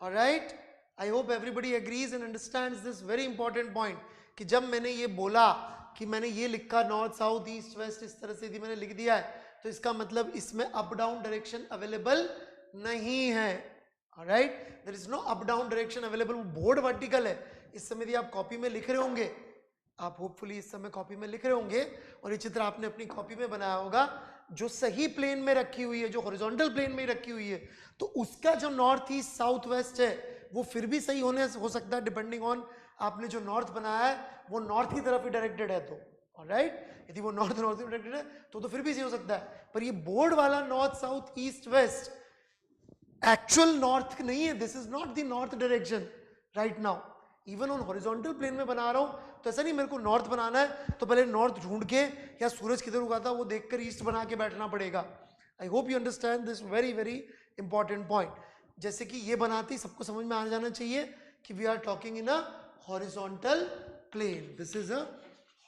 Alright, I hope everybody agrees and understands this very important point कि जब मैंने ये बोला कि मैंने ये लिखा नॉर्थ, साउथ, ईस्ट, वेस्ट, इस तरह से यदि मैंने लिख दिया है तो इसका मतलब इसमें अप डाउन डायरेक्शन अवेलेबल नहीं है. Alright, there is no up down direction available. Board vertical है. इस समय यदि आप कॉपी में लिख रहे होंगे, आप होपफुली इस समय कॉपी में लिख रहे होंगे और ये चित्र आपने अपनी कॉपी में बनाया होगा जो सही प्लेन में रखी हुई है, जो हॉरिजॉन्टल प्लेन में ही रखी हुई है, तो उसका जो नॉर्थ, ईस्ट, साउथ, वेस्ट है वो फिर भी सही हो सकता है डिपेंडिंग ऑन आपने जो नॉर्थ बनाया है वो नॉर्थ की तरफ ही डायरेक्टेड है. तो ऑलराइट, यदि वो नॉर्थ की डायरेक्टेड है तो फिर भी सही हो सकता है. पर ये बोर्ड वाला north, south, east, west actual north नहीं है. This is not the north direction right now. Even on horizontal plane में बना रहा हूं तो ऐसा नहीं मेरे को नॉर्थ बनाना है तो पहले नॉर्थ ढूंढ के या सूरज किधर उगा था वो देखकर ईस्ट बना के बैठना पड़ेगा. आई hope you understand this very very important point. जैसे कि ये बनाते ही सबको समझ में आ जाना चाहिए कि we are talking in a horizontal plane. This is a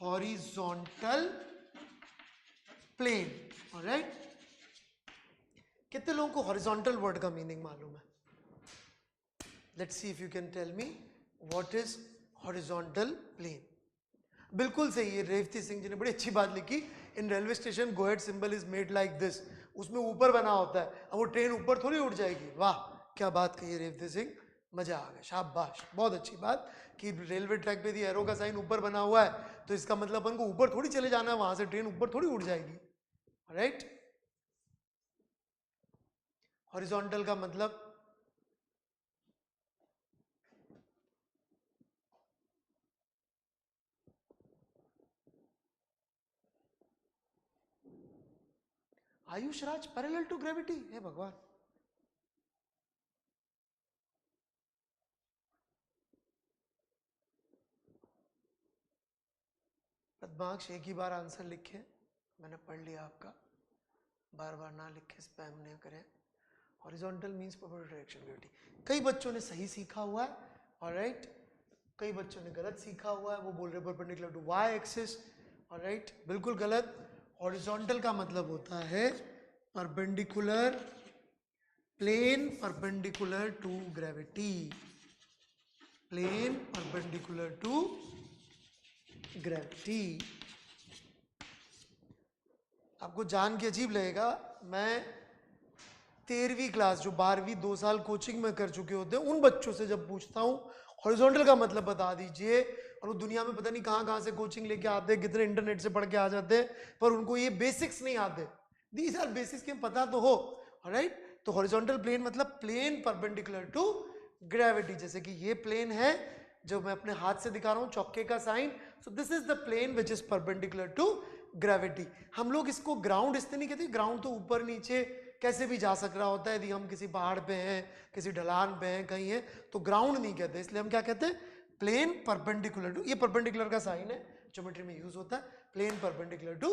horizontal plane. Alright, कितने लोगों को हॉरिजॉन्टल वर्ड का मीनिंग मालूम है? Let's see if you can tell me what is horizontal plane. बिल्कुल सही है, रेवती सिंह जी ने बड़ी अच्छी बात लिखी. In railway station go head symbol is made like this. उसमें ऊपर बना होता है. अब वो ट्रेन ऊपर थोड़ी उड़ जाएगी. वाह, क्या बात कही रेवती सिंह, मजा आ गया, शाबाश, बहुत अच्छी बात कि रेलवे ट्रैक पे दी एरो का साइन ऊपर बना हुआ है तो इसका मतलब अपन को ऊपर थोड़ी चले जाना है, वहां से ट्रेन ऊपर थोड़ी उड़ जाएगी. राइट, हॉरिजॉन्टल का मतलब आयुष राज पैरेलल टू ग्रेविटी. हे भगवान, पद्माक्ष एक ही बार आंसर लिखे, मैंने पढ़ लिया आपका, बार बार ना लिखे, स्पैम नहीं करें. Horizontal means perpendicular direction gravity. कई बच्चों ने सही सीखा हुआ है. ऑलराइट, कई बच्चों ने गलत सीखा हुआ है. वो बोल रहे perpendicular to y axis. Alright, बिल्कुल गलत. हॉरिजॉन्टल का मतलब होता है perpendicular plane perpendicular to gravity. Plane perpendicular to gravity. आपको जान के अजीब लगेगा, मैं 13वीं क्लास जो 12वीं 2 साल कोचिंग में कर चुके होते हैं, उन बच्चों से जब पूछता हूँ हॉरिजॉन्टल का मतलब बता दीजिए, और वो दुनिया में पता नहीं कहाँ कहाँ से कोचिंग लेके आते हैं, कितने इंटरनेट से पढ़ के आ जाते हैं, पर उनको ये बेसिक्स नहीं आते। दीज आर बेसिक्स के पता तो हो, राइट। तो हॉरिजॉन्टल प्लेन मतलब प्लेन परपेंडिकुलर टू ग्रेविटी। जैसे कि ये प्लेन है जो मैं अपने हाथ से दिखा रहा हूँ, चौके का sign. So this is the plane which is perpendicular to gravity. हम लोग इसको ग्राउंड इसलिए नहीं कहते, ग्राउंड तो ऊपर नीचे कैसे भी जा सक रहा होता है, यदि हम किसी पहाड़ पे हैं, किसी ढलान पे हैं, कहीं है, तो ग्राउंड नहीं कहते, इसलिए हम क्या कहते हैं, प्लेन परपेंडिकुलर टू, ये परपेंडिकुलर का साइन है, ज्योमेट्री में यूज होता है, plane perpendicular to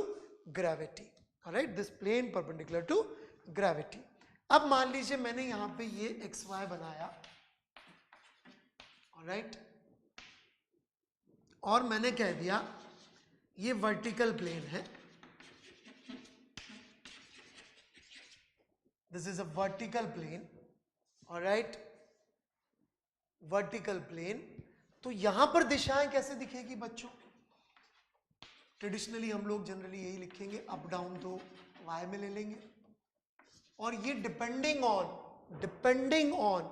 gravity. Alright, this plane perpendicular to gravity. अब मान लीजिए मैंने यहां पे ये एक्स वाई बनाया, ऑलराइट, और मैंने कह दिया ये वर्टिकल प्लेन है, this is a vertical plane, alright, vertical plane. तो यहां पर दिशाएं कैसे दिखेगी बच्चों? ट्रेडिशनली हम लोग जनरली यही लिखेंगे, अप डाउन तो वाई में ले लेंगे, और ये डिपेंडिंग ऑन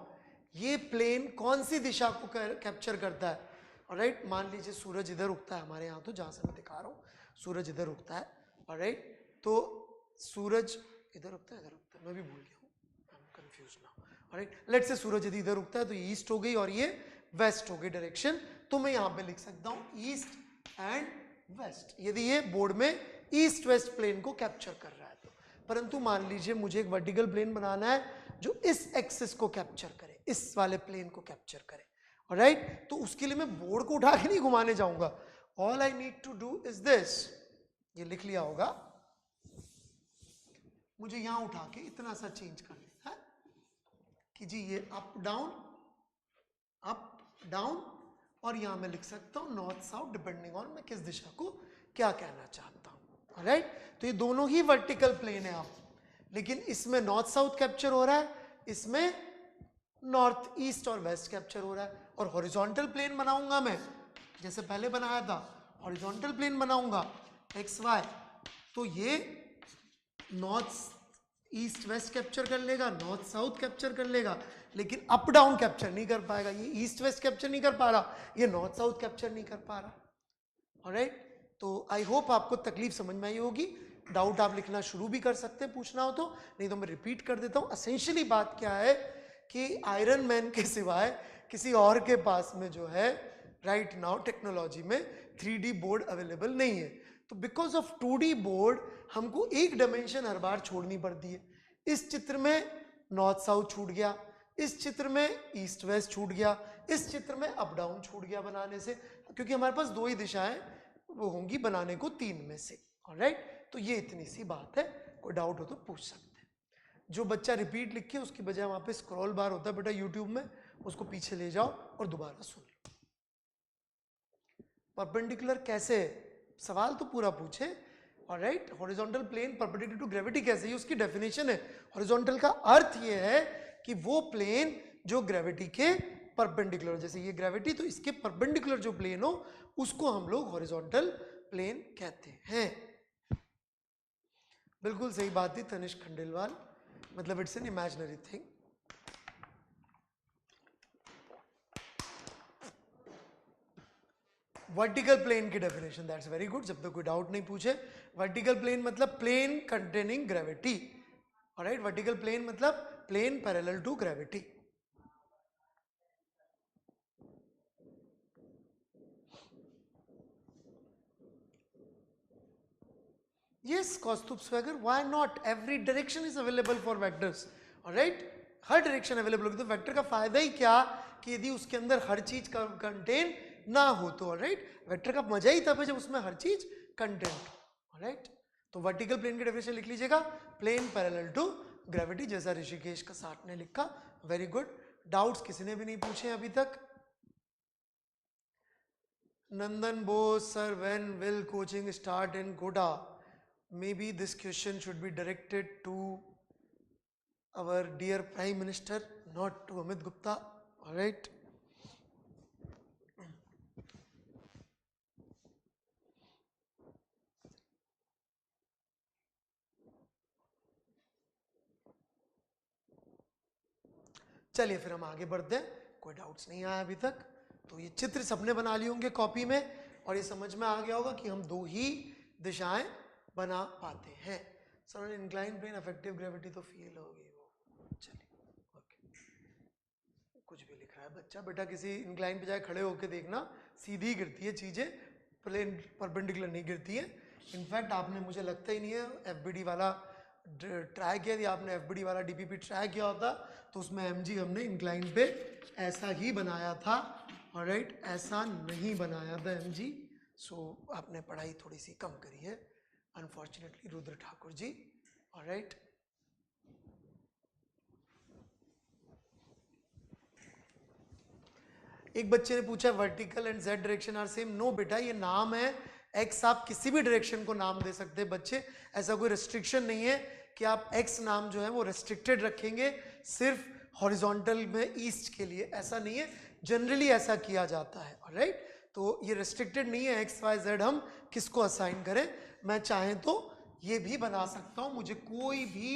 ये प्लेन कौन सी दिशा को कैप्चर करता है। ऑलराइट, मान लीजिए सूरज इधर उगता है हमारे यहाँ, तो जहां से मैं दिखा रहा हूँ सूरज इधर उगता है, ऑलराइट, तो सूरज इधर उगता है, मैं भी भूल गया हूँ, I am confuse now. Alright, let's say सूरज यदि इधर उगता है तो ये ईस्ट हो गई और ये वेस्ट हो गई डायरेक्शन, तो मैं यहाँ पे लिख सकता हूँ ईस्ट एंड वेस्ट, यदि ये बोर्ड में ईस्ट वेस्ट प्लेन को कैप्चर कर रहा है तो। परंतु मान लीजिए मुझे एक वर्टिकल प्लेन बनाना है जो इस एक्सिस को कैप्चर करे, इस वाले प्लेन को कैप्चर करे, ऑलराइट, तो उसके लिए मैं बोर्ड को उठा के नहीं घुमाने जाऊंगा, all I need to do is this, ये लिख लिया होगा, मुझे यहां उठा के इतना सा चेंज कर लेना है कि जी ये अप डाउन, और यहां मैं लिख सकता हूं नॉर्थ साउथ, डिपेंडिंग ऑन मैं किस दिशा को क्या कहना चाहता हूं, राइट। तो ये दोनों ही वर्टिकल प्लेन है आप, लेकिन इसमें नॉर्थ साउथ कैप्चर हो रहा है, इसमें नॉर्थ ईस्ट और वेस्ट कैप्चर हो रहा है। और हॉरिजॉन्टल प्लेन बनाऊंगा मैं, जैसे पहले बनाया था, हॉरिजॉन्टल प्लेन बनाऊंगा एक्स वाई, तो ये नॉर्थ ईस्ट वेस्ट कैप्चर कर लेगा, नॉर्थ साउथ कैप्चर कर लेगा, लेकिन अप डाउन कैप्चर नहीं कर पाएगा। ये ईस्ट वेस्ट कैप्चर नहीं कर पा रहा, ये नॉर्थ साउथ कैप्चर नहीं कर पा रहा, ऑलराइट। तो आई होप आपको तकलीफ समझ में आई होगी। डाउट आप लिखना शुरू भी कर सकते हैं पूछना हो तो, नहीं तो मैं रिपीट कर देता हूं। एसेंशियली बात क्या है कि आयरन मैन के सिवाय किसी और के पास में जो है राइट नाउ टेक्नोलॉजी में 3D बोर्ड अवेलेबल नहीं है, तो बिकॉज ऑफ 2D बोर्ड हमको एक डायमेंशन हर बार छोड़नी पड़ती है। इस चित्र में नॉर्थ साउथ छूट गया, इस चित्र में ईस्ट वेस्ट छूट गया, इस चित्र में अप डाउन छूट गया बनाने से, क्योंकि हमारे पास दो ही दिशाएं वो होंगी बनाने को तीन में से, ऑलराइट। तो ये इतनी सी बात है, कोई डाउट हो तो पूछ सकते हैं। जो बच्चा रिपीट लिखे उसकी बजाय वहां पे स्क्रॉल बार होता है बेटा यूट्यूब में, उसको पीछे ले जाओ और दोबारा सुन लो। परपेंडिकुलर कैसे, सवाल तो पूरा पूछे, alright. Horizontal plane perpendicular to gravity कैसे, ये उसकी डेफिनेशन है। हॉरिजॉन्टल का अर्थ ये है कि वो प्लेन जो ग्रेविटी के परपेंडिकुलर, जैसे ये ग्रेविटी तो इसके परपेंडिकुलर जो प्लेन हो उसको हम लोग हॉरिजॉन्टल प्लेन कहते हैं। बिल्कुल सही बात थी तनिष्क खंडेलवाल, मतलब it's an imaginary thing. Vertical plane की डेफिनेशन, दैट्स वेरी गुड, जब तक कोई डाउट नहीं पूछे। वर्टिकल प्लेन मतलब plane containing gravity, alright. Vertical plane मतलब plane parallel to gravity. Yes, Kaustubh Swagger, why not? Every direction is available for vectors, alright? Her direction available होगी, तो वेक्टर का फायदा ही क्या कि यदि उसके अंदर हर चीज का कंटेन ना हो तो, ऑलराइट। वेक्टर का मजा ही तब है जब उसमें हर चीज कंटेंट हो, ऑलराइट। तो वर्टिकल प्लेन की डेफिनेशन लिख लीजिएगा, प्लेन पैरेलल टू ग्रेविटी, जैसा ऋषिकेश का साथ ने लिखा। Very good. डाउट्स किसी ने भी नहीं पूछे अभी तक? Nandan Bose, sir, when will coaching start in Goda? Maybe this question should be directed to our dear Prime Minister, not to Amit Gupta. All right. चलिए फिर हम आगे बढ़ते हैं, कोई डाउट्स नहीं आया अभी तक। तो ये चित्र सबने बना लिए होंगे कॉपी में, और ये समझ में आ गया होगा कि हम दो ही दिशाएं बना पाते हैं। Sir incline plane effective gravity तो फील होगी वो, चलिए ओके। कुछ भी लिख रहा है बच्चा, बेटा किसी इंक्लाइन पे जाए खड़े होकर देखना, सीधी गिरती है चीजें, प्लेन परपेंडिकुलर नहीं गिरती है। इनफैक्ट आपने, मुझे लगता ही नहीं है एफबीडी वाला ट्राई किया, यदि आपने एफबीडी वाला डीपीपी ट्राई किया होता तो उसमें एमजी हमने इंक्लाइन पे ऐसा ही बनाया था, ऑलराइट, ऐसा नहीं बनाया था एमजी। सो आपने पढ़ाई थोड़ी सी कम करी है अनफॉर्चुनेटली रुद्र ठाकुर जी, ऑलराइट। एक बच्चे ने पूछा vertical and z direction are same. No बेटा, ये नाम है, एक्स आप किसी भी डायरेक्शन को नाम दे सकते हैं बच्चे, ऐसा कोई रेस्ट्रिक्शन नहीं है कि आप एक्स नाम जो है वो रेस्ट्रिक्टेड रखेंगे सिर्फ हॉरिजॉन्टल में ईस्ट के लिए, ऐसा नहीं है, जनरली ऐसा किया जाता है, ऑलराइट। तो ये रेस्ट्रिक्टेड नहीं है एक्स वाई जेड हम किसको असाइन करें। मैं चाहें तो ये भी बना सकता हूं, मुझे कोई भी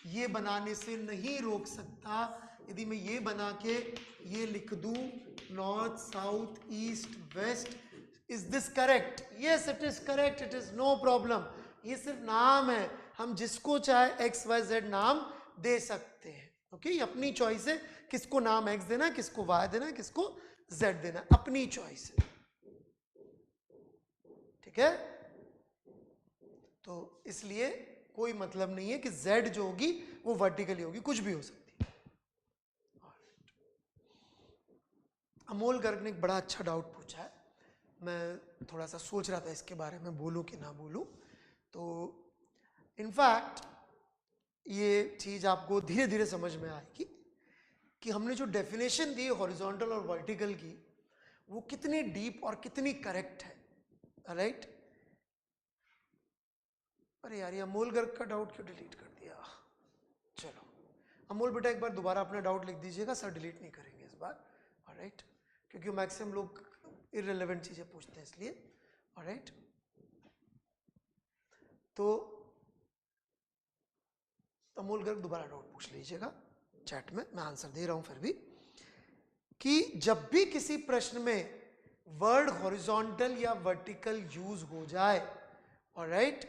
ये बनाने से नहीं रोक सकता। यदि मैं ये बना के ये लिख दूं north south east west, is this correct? Yes it is correct, it is no problem. ये सिर्फ नाम है, हम जिसको चाहे एक्स वाई जेड नाम दे सकते हैं, ओके। ये अपनी चॉइस है किसको नाम एक्स देना है, किसको वाई देना है, किसको जेड देना है, अपनी चॉइस है, ठीक है। तो इसलिए कोई मतलब नहीं है कि जेड जो होगी वो वर्टिकली होगी, कुछ भी हो सकती है। अमोल गर्ग ने एक बड़ा अच्छा डाउट पूछा है, मैं थोड़ा सा सोच रहा था इसके बारे में बोलूं कि ना बोलूं। तो इनफैक्ट ये चीज आपको धीरे धीरे समझ में आएगी कि हमने जो डेफिनेशन दी हॉरिजॉन्टल और वर्टिकल की, वो कितनी डीप और कितनी करेक्ट है, राइट। अरे यार, ये अमोल गर्ग का डाउट क्यों डिलीट कर दिया? चलो अमोल बेटा एक बार दोबारा अपना डाउट लिख दीजिएगा, सर डिलीट नहीं करेंगे इस बार, ऑलराइट, क्योंकि मैक्सिमम लोग इररिलेवेंट चीजें पूछते हैं इसलिए, ऑलराइट। तो अमोल गर्ग दोबारा डाउट पूछ लीजिएगा चैट में, मैं आंसर दे रहा हूं फिर भी, कि जब भी किसी प्रश्न में वर्ड हॉरिजॉन्टल या वर्टिकल यूज हो जाए, ऑलराइट,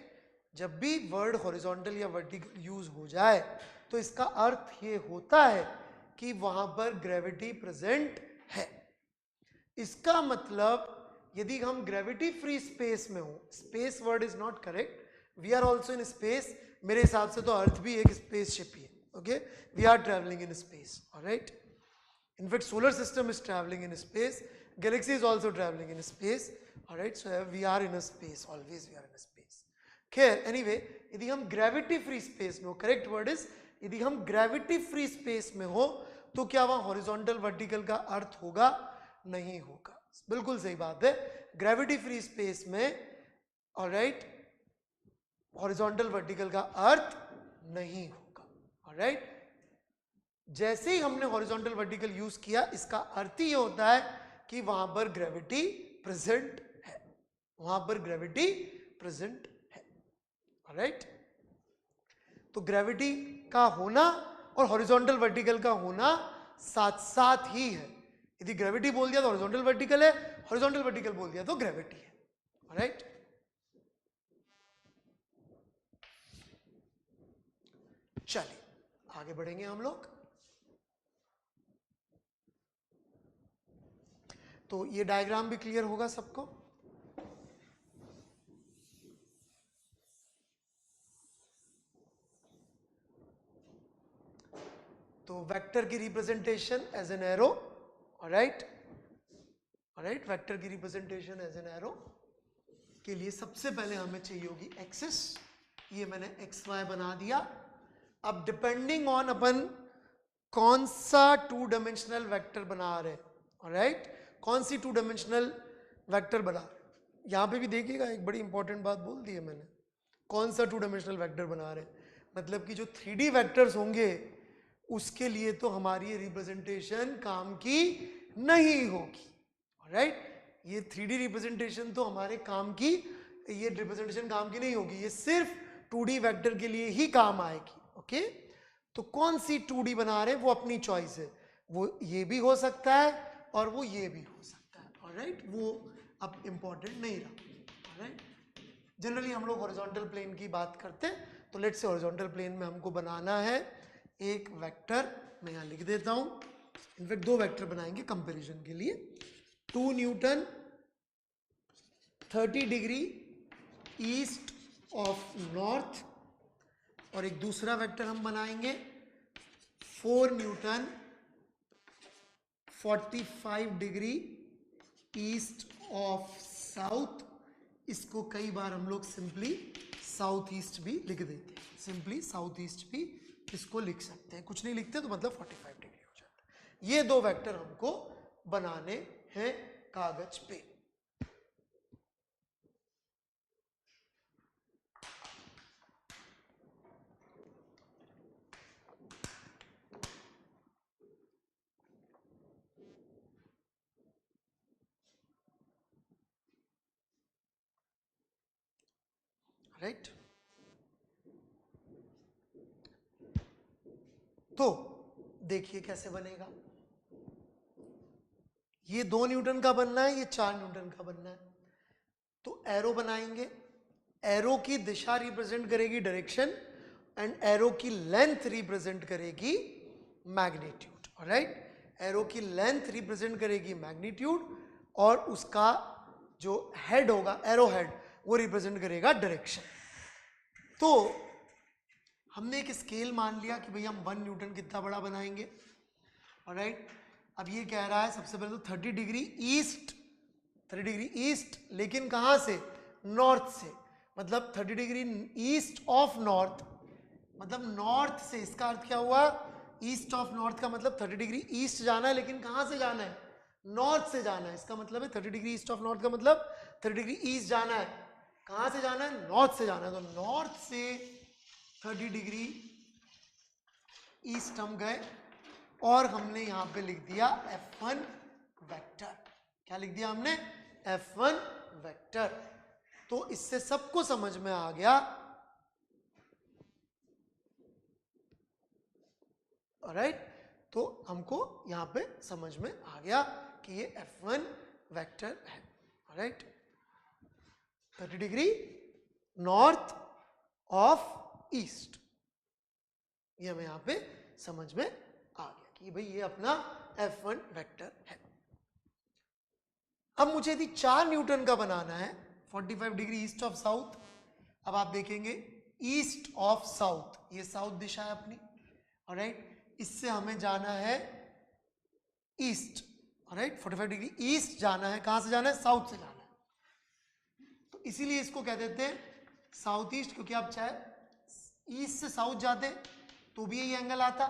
जब भी वर्ड हॉरिजॉन्टल या वर्टिकल यूज हो जाए तो इसका अर्थ ये होता है कि वहां पर ग्रेविटी प्रेजेंट है। इसका मतलब यदि हम ग्रेविटी फ्री स्पेस में हो, space word is not correct, we are also in space, मेरे हिसाब से तो अर्थ भी एक स्पेसशिप ही है, okay, we are travelling in space, alright. In fact solar system is travelling in space, galaxy is also travelling in space, alright, so we are in space, always we are in space. खैर एनीवे, यदि हम ग्रेविटी फ्री स्पेस में हो, करेक्ट वर्ड इज, यदि हम ग्रेविटी फ्री स्पेस में हो तो क्या वहां हॉरिजॉन्टल वर्टिकल का अर्थ होगा? नहीं होगा, बिल्कुल सही बात है, ग्रेविटी फ्री स्पेस में, ऑलराइट, हॉरिजॉन्टल वर्टिकल का अर्थ नहीं होगा, ऑलराइट। जैसे ही हमने हॉरिजॉन्टल वर्टिकल यूज किया, इसका अर्थ ही होता है कि वहां पर ग्रेविटी प्रेजेंट है, वहां पर ग्रेविटी प्रेजेंट है, ऑलराइट। तो ग्रेविटी का होना और हॉरिजॉन्टल वर्टिकल का होना साथ साथ ही है। यदि ग्रेविटी बोल दिया तो हॉरिजॉन्टल वर्टिकल है, हॉरिजॉन्टल वर्टिकल बोल दिया तो ग्रेविटी है, ऑलराइट। चलिए आगे बढ़ेंगे हम लोग। तो ये डायग्राम भी क्लियर होगा सबको? तो वेक्टर की representation as an arrow, alright, alright, vector की रिप्रेजेंटेशन एज एन एरो के लिए सबसे पहले हमें चाहिए होगी एक्सिस, ये मैंने एक्स वाई बना दिया। अब डिपेंडिंग ऑन अपन कौन सा टू डायमेंशनल वेक्टर बना रहे, ऑलराइट, कौन सी टू डायमेंशनल वेक्टर बना रहे, यहां पे भी देखिएगा एक बड़ी इंपॉर्टेंट बात बोल दी है मैंने, कौन सा टू डायमेंशनल वेक्टर बना रहे, मतलब कि जो 3D वेक्टर्स होंगे उसके लिए तो हमारी ये रिप्रेजेंटेशन काम की नहीं होगी, ऑलराइट, ये 3D रिप्रेजेंटेशन तो हमारे काम की, ये रिप्रेजेंटेशन काम की नहीं होगी, ये सिर्फ 2D वेक्टर के लिए ही काम आएगी, ओके। तो कौन सी 2D बना रहे हैं वो अपनी चॉइस है, वो ये भी हो सकता है और वो ये भी हो सकता है, ऑलराइट, वो अब इम्पोर्टेंट नहीं रहा, ऑलराइट। जनरली हम लोग हॉरिजॉन्टल प्लेन की बात करते हैं, तो लेट्स से हॉरिजॉन्टल प्लेन में हमको बनाना है एक वेक्टर, मैं यहाँ लिख देता हूँ, इनफैक्ट दो वेक्टर बनाएंगे कंपैरिजन के लिए, 2 Newton 30 degree east of north, और एक दूसरा वेक्टर हम बनाएंगे 4 Newton 45 degree east of south. इसको कई बार हम लोग सिंपली साउथ ईस्ट भी लिख देते हैं, सिंपली साउथ ईस्ट भी इसको लिख सकते हैं, कुछ नहीं लिखते तो मतलब 45 डिग्री हो जाता है। ये दो वेक्टर हमको बनाने हैं कागज पे। राइट, तो देखिए कैसे बनेगा। ये 2 न्यूटन का बनना है, ये 4 न्यूटन का बनना है, तो एरो बनाएंगे। एरो की दिशा रिप्रेजेंट करेगी डायरेक्शन एंड एरो की लेंथ रिप्रेजेंट करेगी मैग्नीट्यूड, ऑलराइट। एरो की लेंथ रिप्रेजेंट करेगी मैग्नीट्यूड और उसका जो हेड होगा, एरो हेड, वो रिप्रेजेंट करेगा डायरेक्शन। तो हमने एक स्केल मान लिया कि भाई हम 1 न्यूटन कितना बड़ा बनाएंगे, ऑलराइट। अब ये कह रहा है सबसे पहले तो 30 डिग्री ईस्ट, 30 डिग्री ईस्ट, लेकिन कहाँ से, नॉर्थ से, मतलब 30 डिग्री ईस्ट ऑफ नॉर्थ, मतलब नॉर्थ से। इसका अर्थ क्या हुआ, ईस्ट ऑफ नॉर्थ का मतलब 30 डिग्री ईस्ट जाना है, लेकिन कहाँ से जाना है, नॉर्थ से जाना है। इसका मतलब है 30 डिग्री ईस्ट ऑफ नॉर्थ का मतलब 30 डिग्री ईस्ट जाना है, कहाँ से जाना है, नॉर्थ से जाना है। तो नॉर्थ से 30 डिग्री ईस्ट हम गए और हमने यहां पे लिख दिया F1 वेक्टर। क्या लिख दिया हमने, F1 वेक्टर। तो इससे सबको समझ में आ गया, ऑलराइट। तो हमको यहां पे समझ में आ गया कि ये F1 वेक्टर है, alright. 30 degree north of east, ये हमें यहां पे समझ में आ गया कि भाई ये अपना F1 वेक्टर है। अब मुझे यदि 4 न्यूटन का बनाना है, 45 डिग्री ईस्ट ऑफ साउथ। अब आप देखेंगे ईस्ट ऑफ साउथ, ये साउथ दिशा है अपनी, ऑलराइट। इससे हमें जाना है ईस्ट, ऑलराइट। 45 डिग्री ईस्ट जाना है, कहां से जाना है, साउथ से जाना है। तो इसीलिए इसको कह देते हैं साउथ ईस्ट, क्योंकि आप चाहे ईस्ट से साउथ जाते तो भी यही एंगल आता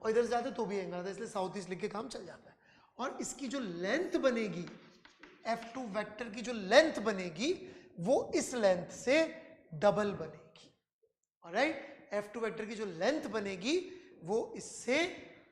और इधर से जाते तो भी एंगल आता, इसलिए साउथ ईस्ट लिख के काम चल जाता है। और इसकी जो लेंथ बनेगी, F2 वेक्टर की जो लेंथ बनेगी, वो इस लेंथ से डबल बनेगी, ऑलराइट। F2 वेक्टर की जो लेंथ बनेगी वो इससे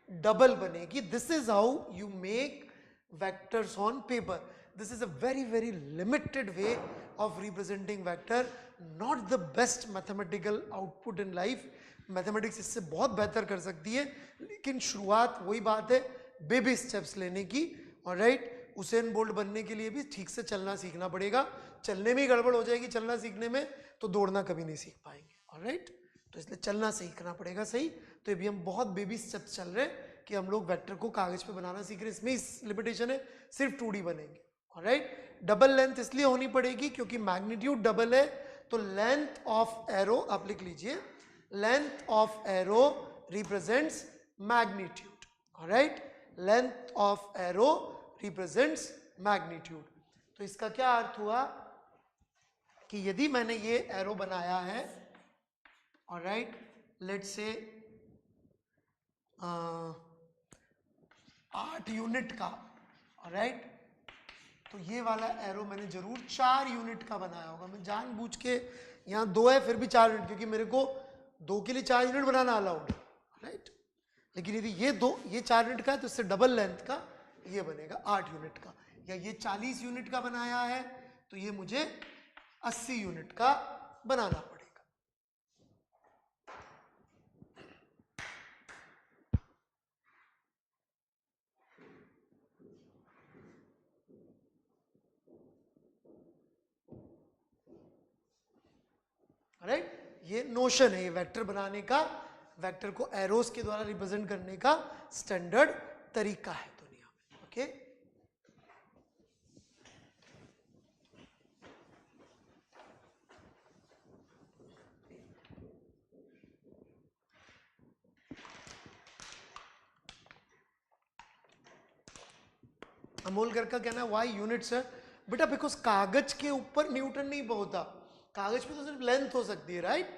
डबल बनेगी। This is how you make vectors on paper. This is a very limited way of representing vector, not the best mathematical output in life. Mathematics इससे बहुत बेहतर कर सकती है, लेकिन शुरुआत वही बात है, बेबी स्टेप्स लेने की, ऑलराइट। उसेन बोल्ट बनने के लिए भी ठीक से चलना सीखना पड़ेगा। चलने में ही गड़बड़ हो जाएगी चलना सीखने में, तो दौड़ना कभी नहीं सीख पाएंगे, ऑलराइट। तो इसलिए चलना सीखना पड़ेगा, सही। तो अभी हम बहुत बेबी स्टेप्स चल रहे हैं कि हम लोग वेक्टर को कागज पे बनाना सीख रहे हैं। इसमें इस लिमिटेशन है, सिर्फ 2D बनेंगे, ऑलराइट। डबल लेंथ इसलिए होनी पड़ेगी क्योंकि मैग्नीट्यूड डबल है, तो लेंथ ऑफ एरो आप लिख लीजिए, length of arrow represents magnitude, alright. Length of arrow represents magnitude. तो इसका क्या अर्थ हुआ कि यदि मैंने ये एरो बनाया है, ऑलराइट, लेट्स से 8 यूनिट का, ऑलराइट, तो ये वाला एरो मैंने जरूर 4 यूनिट का बनाया होगा। मैं जानबूझ के यहाँ 2 है फिर भी 4 यूनिट, क्योंकि मेरे को 2 के लिए 4 यूनिट बनाना अलाउड है, राइट। लेकिन यदि ये 4 यूनिट का है तो इससे डबल लेंथ का ये बनेगा 8 यूनिट का। या ये 40 यूनिट का बनाया है तो ये मुझे 80 यूनिट का बनाना पड़ेगा। राइट, ये नोशन है, ये वेक्टर बनाने का, वेक्टर को एरोस के द्वारा रिप्रेजेंट करने का स्टैंडर्ड तरीका है दुनिया में। ओके, अमोलकर का कहना है वाई यूनिट्स है बेटा, बिकॉज कागज के ऊपर न्यूटन नहीं होता, कागज पे तो सिर्फ लेंथ हो सकती है, राइट।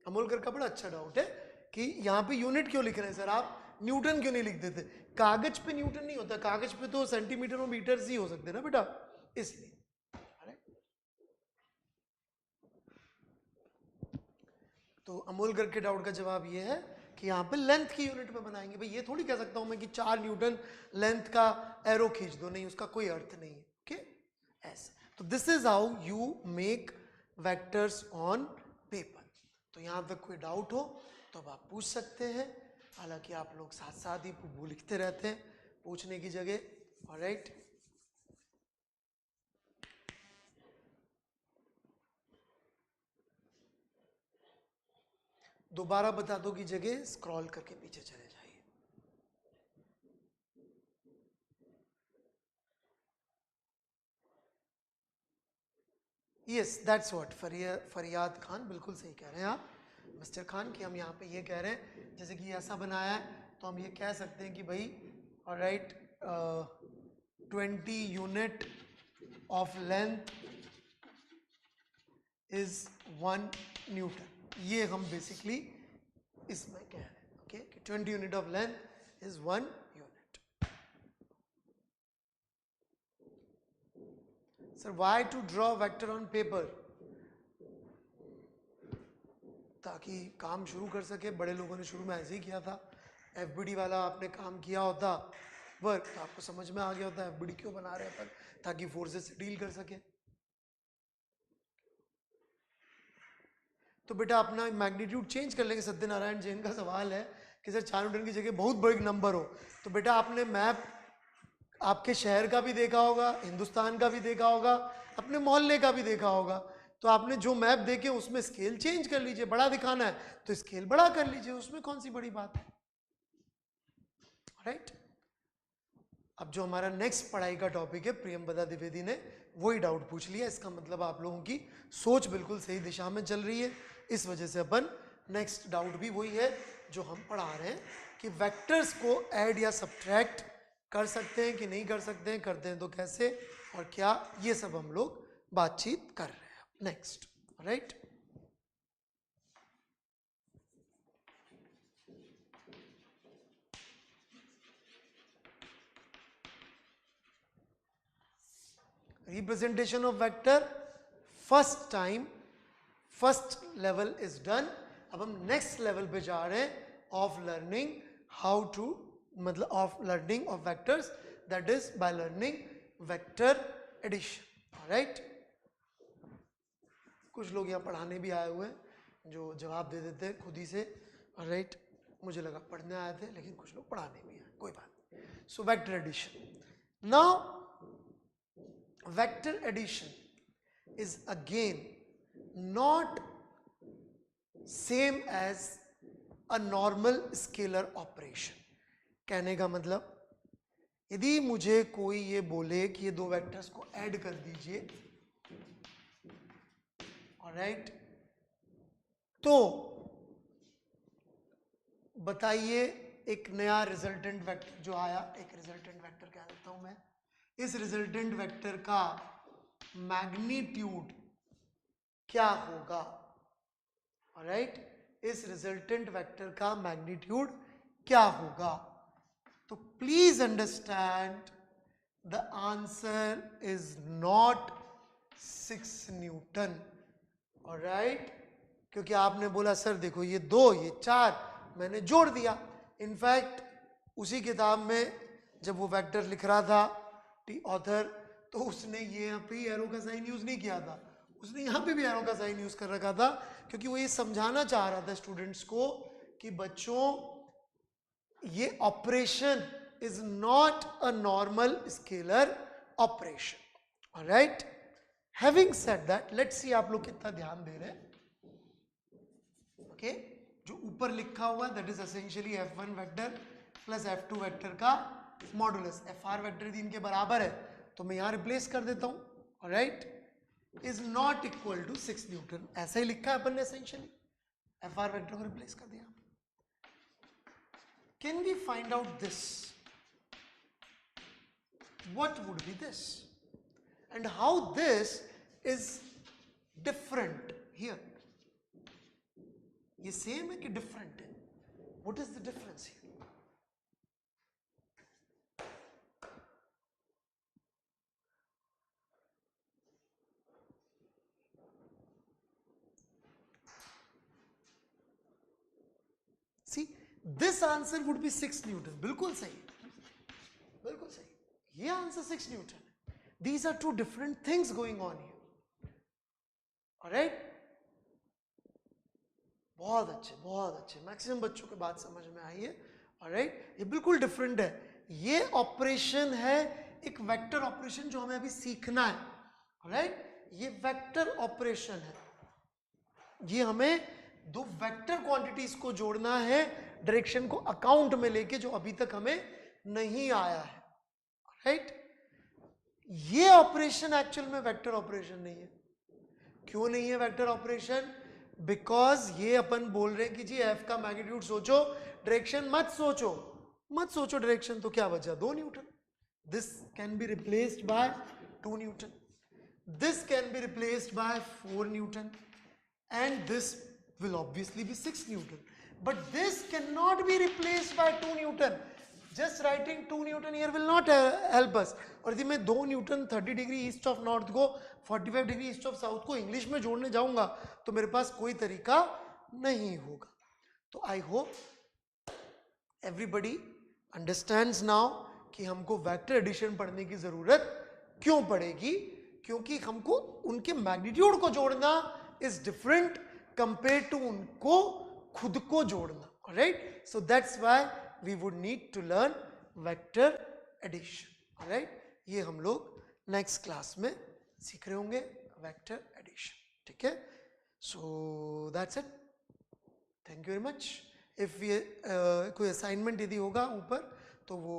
अमोलकर का बड़ा अच्छा डाउट है कि यहाँ पे यूनिट क्यों लिख रहे हैं सर आप, न्यूटन क्यों नहीं लिख देते। कागज पे न्यूटन नहीं होता, कागज पे तो सेंटीमीटर और मीटर ही हो सकते हैं ना बेटा, इसलिए। तो अमोलकर के डाउट का जवाब ये है कि यहाँ पे लेंथ की यूनिट में बनाएंगे। भाई ये थोड़ी कह सकता हूं मैं कि 4 न्यूटन लेंथ का एरो खींच दो, नहीं, उसका कोई अर्थ नहीं है। ओके, ऐसे। तो this is how you make vectors on paper. तो यहाँ तक कोई डाउट हो तो अब आप पूछ सकते हैं, हालांकि आप लोग साथ साथ ही वो लिखते रहते हैं पूछने की जगह। ऑलराइट, दोबारा बता दो की जगह स्क्रॉल करके पीछे चले जाइए। यस, दैट्स व्हाट फरियाद खान, बिल्कुल सही कह रहे हैं आप मिस्टर खान, कि हम यहाँ पे ये कह रहे हैं जैसे कि ऐसा बनाया है तो हम ये कह सकते हैं कि भाई alright 20 unit of length is 1 newton, ये हम बेसिकली इसमें कह रहे हैं। Okay, 20 unit of length is 1 unit. Sir why to draw vector on paper, ताकि काम शुरू कर सके। बड़े लोगों ने शुरू में ऐसे ही किया था, एफबीडी वाला आपने काम किया होता वर्क तो आपको समझ में आ गया होता एफबीडी क्यों बना रहे हैं अपन, ताकि फोर्सेस से डील कर सके। तो बेटा अपना मैग्नीट्यूड चेंज कर लेंगे। सत्यनारायण जैन का सवाल है कि सर 4 न्यूटन की जगह बहुत बड़ी नंबर हो, तो बेटा आपने मैप आपके शहर का भी देखा होगा, हिंदुस्तान का भी देखा होगा, अपने मोहल्ले का भी देखा होगा, तो आपने जो मैप देखे उसमें स्केल चेंज कर लीजिए, बड़ा दिखाना है तो स्केल बड़ा कर लीजिए, उसमें कौन सी बड़ी बात है, राइट। अब जो हमारा नेक्स्ट पढ़ाई का टॉपिक है, प्रियंवदा द्विवेदी ने वही डाउट पूछ लिया, इसका मतलब आप लोगों की सोच बिल्कुल सही दिशा में चल रही है। इस वजह से अपन नेक्स्ट डाउट भी वही है जो हम पढ़ा रहे हैं कि वेक्टर्स को ऐड या सब्ट्रैक्ट कर सकते हैं कि नहीं कर सकते हैं, करते हैं तो कैसे और क्या, ये सब हम लोग बातचीत कर रहे हैं next, right. Representation of vector first level is done. अब हम नेक्स्ट लेवल पे जा रहे हैं ऑफ लर्निंग हाउ टू, मतलब of learning of vectors, that is by learning vector addition, right. कुछ लोग यहाँ पढ़ाने भी आए हुए हैं जो जवाब दे देते हैं खुद ही से, राइट। मुझे लगा पढ़ने आए थे लेकिन कुछ लोग पढ़ाने भी आए, कोई बात नहीं। So vector addition, now vector addition is again not same as a normal scalar operation। कहने का मतलब यदि मुझे कोई ये बोले कि ये दो वेक्टर्स को ऐड कर दीजिए, ऑलराइट, तो बताइए एक नया रिजल्टेंट वेक्टर जो आया, एक रिजल्टेंट वेक्टर कह देता हूं मैं, इस रिजल्टेंट वेक्टर का मैग्नीट्यूड क्या होगा, ऑलराइट, इस रिजल्टेंट वेक्टर का मैग्नीट्यूड क्या होगा। तो please understand the answer is not 6 Newton, alright, क्योंकि आपने बोला सर देखो ये 2 ये 4, मैंने जोड़ दिया। इनफैक्ट उसी किताब में जब वो वेक्टर लिख रहा था ऑथर, तो उसने ये यहाँ पे एरो का साइन यूज नहीं किया था, उसने यहाँ पे भी एरो का साइन यूज कर रखा था, क्योंकि वो ये समझाना चाह रहा था स्टूडेंट्स को कि बच्चों ये operation is not a normal scalar operation, alright. Having said that, let's see आप लोग कितना ध्यान दे रहे हैं। ओके जो ऊपर लिखा हुआ है that is essentially F1 vector plus F2 vector का मॉडुलस। FR वेक्टर यदि इनके बराबर है तो मैं यहाँ रिप्लेस कर देता हूँ, alright, is not equal to 6 newton. ऐसा ही लिखा है अपन ने एसेंशियली, FR वेक्टर को रिप्लेस कर दिया। Can we find out this? What would be this? And how this is different here? ये सेम है कि डिफरेंट है? What is the difference here? See, this answer would be 6 Newton. बिल्कुल सही, बिल्कुल सही। ये आंसर 6 न्यूटन है। These are two different things going on here. Alright? बहुत अच्छे, मैक्सिमम बच्चों के बात समझ में आई है। Alright? ये बिल्कुल डिफरेंट है। ये ऑपरेशन है एक वेक्टर ऑपरेशन जो हमें अभी सीखना है। Alright? ये वेक्टर ऑपरेशन है। ये हमें दो वेक्टर क्वांटिटीज को जोड़ना है डायरेक्शन को अकाउंट में लेके, जो अभी तक हमें नहीं आया है। राइट? ये ऑपरेशन एक्चुअल में वेक्टर ऑपरेशन नहीं है। क्यों नहीं है वेक्टर ऑपरेशन? बिकॉज ये अपन बोल रहे हैं कि जी एफ का मैग्नीट्यूड सोचो, डायरेक्शन मत सोचो डायरेक्शन, तो क्या बचा? 2 Newton. This can be replaced by 2 Newton, this can be replaced by 4 Newton, and this will obviously be 6 Newton. But this cannot be replaced by 2 Newton. Just writing 2 Newton here will not help us. और यदि मैं 2 Newton 30 degree east of north को 45 डिग्री ईस्ट ऑफ साउथ को इंग्लिश में जोड़ने जाऊंगा तो मेरे पास कोई तरीका नहीं होगा। तो आई होप एवरीबडी अंडरस्टैंड्स नाउ कि हमको वेक्टर एडिशन पढ़ने की जरूरत क्यों पड़ेगी, क्योंकि हमको उनके मैग्नीट्यूड को जोड़ना is different compared to उनको खुद को जोड़ना। alright, so that's why we would need to learn vector addition। alright, ये हम लोग नेक्स्ट क्लास में सीख रहे होंगे vector addition। ठीक है, so that's it, thank you very much। if ये कोई असाइनमेंट यदि होगा ऊपर तो वो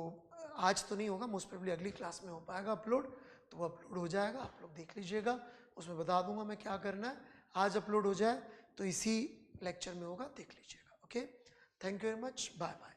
आज तो नहीं होगा, मोस्ट प्रोबेबली अगली क्लास में हो पाएगा अपलोड, तो वो अपलोड हो जाएगा, आप लोग देख लीजिएगा, उसमें बता दूंगा मैं क्या करना है। आज अपलोड हो जाए तो इसी लेक्चर में होगा, देख लीजिएगा। Okay, thank you very much, bye bye.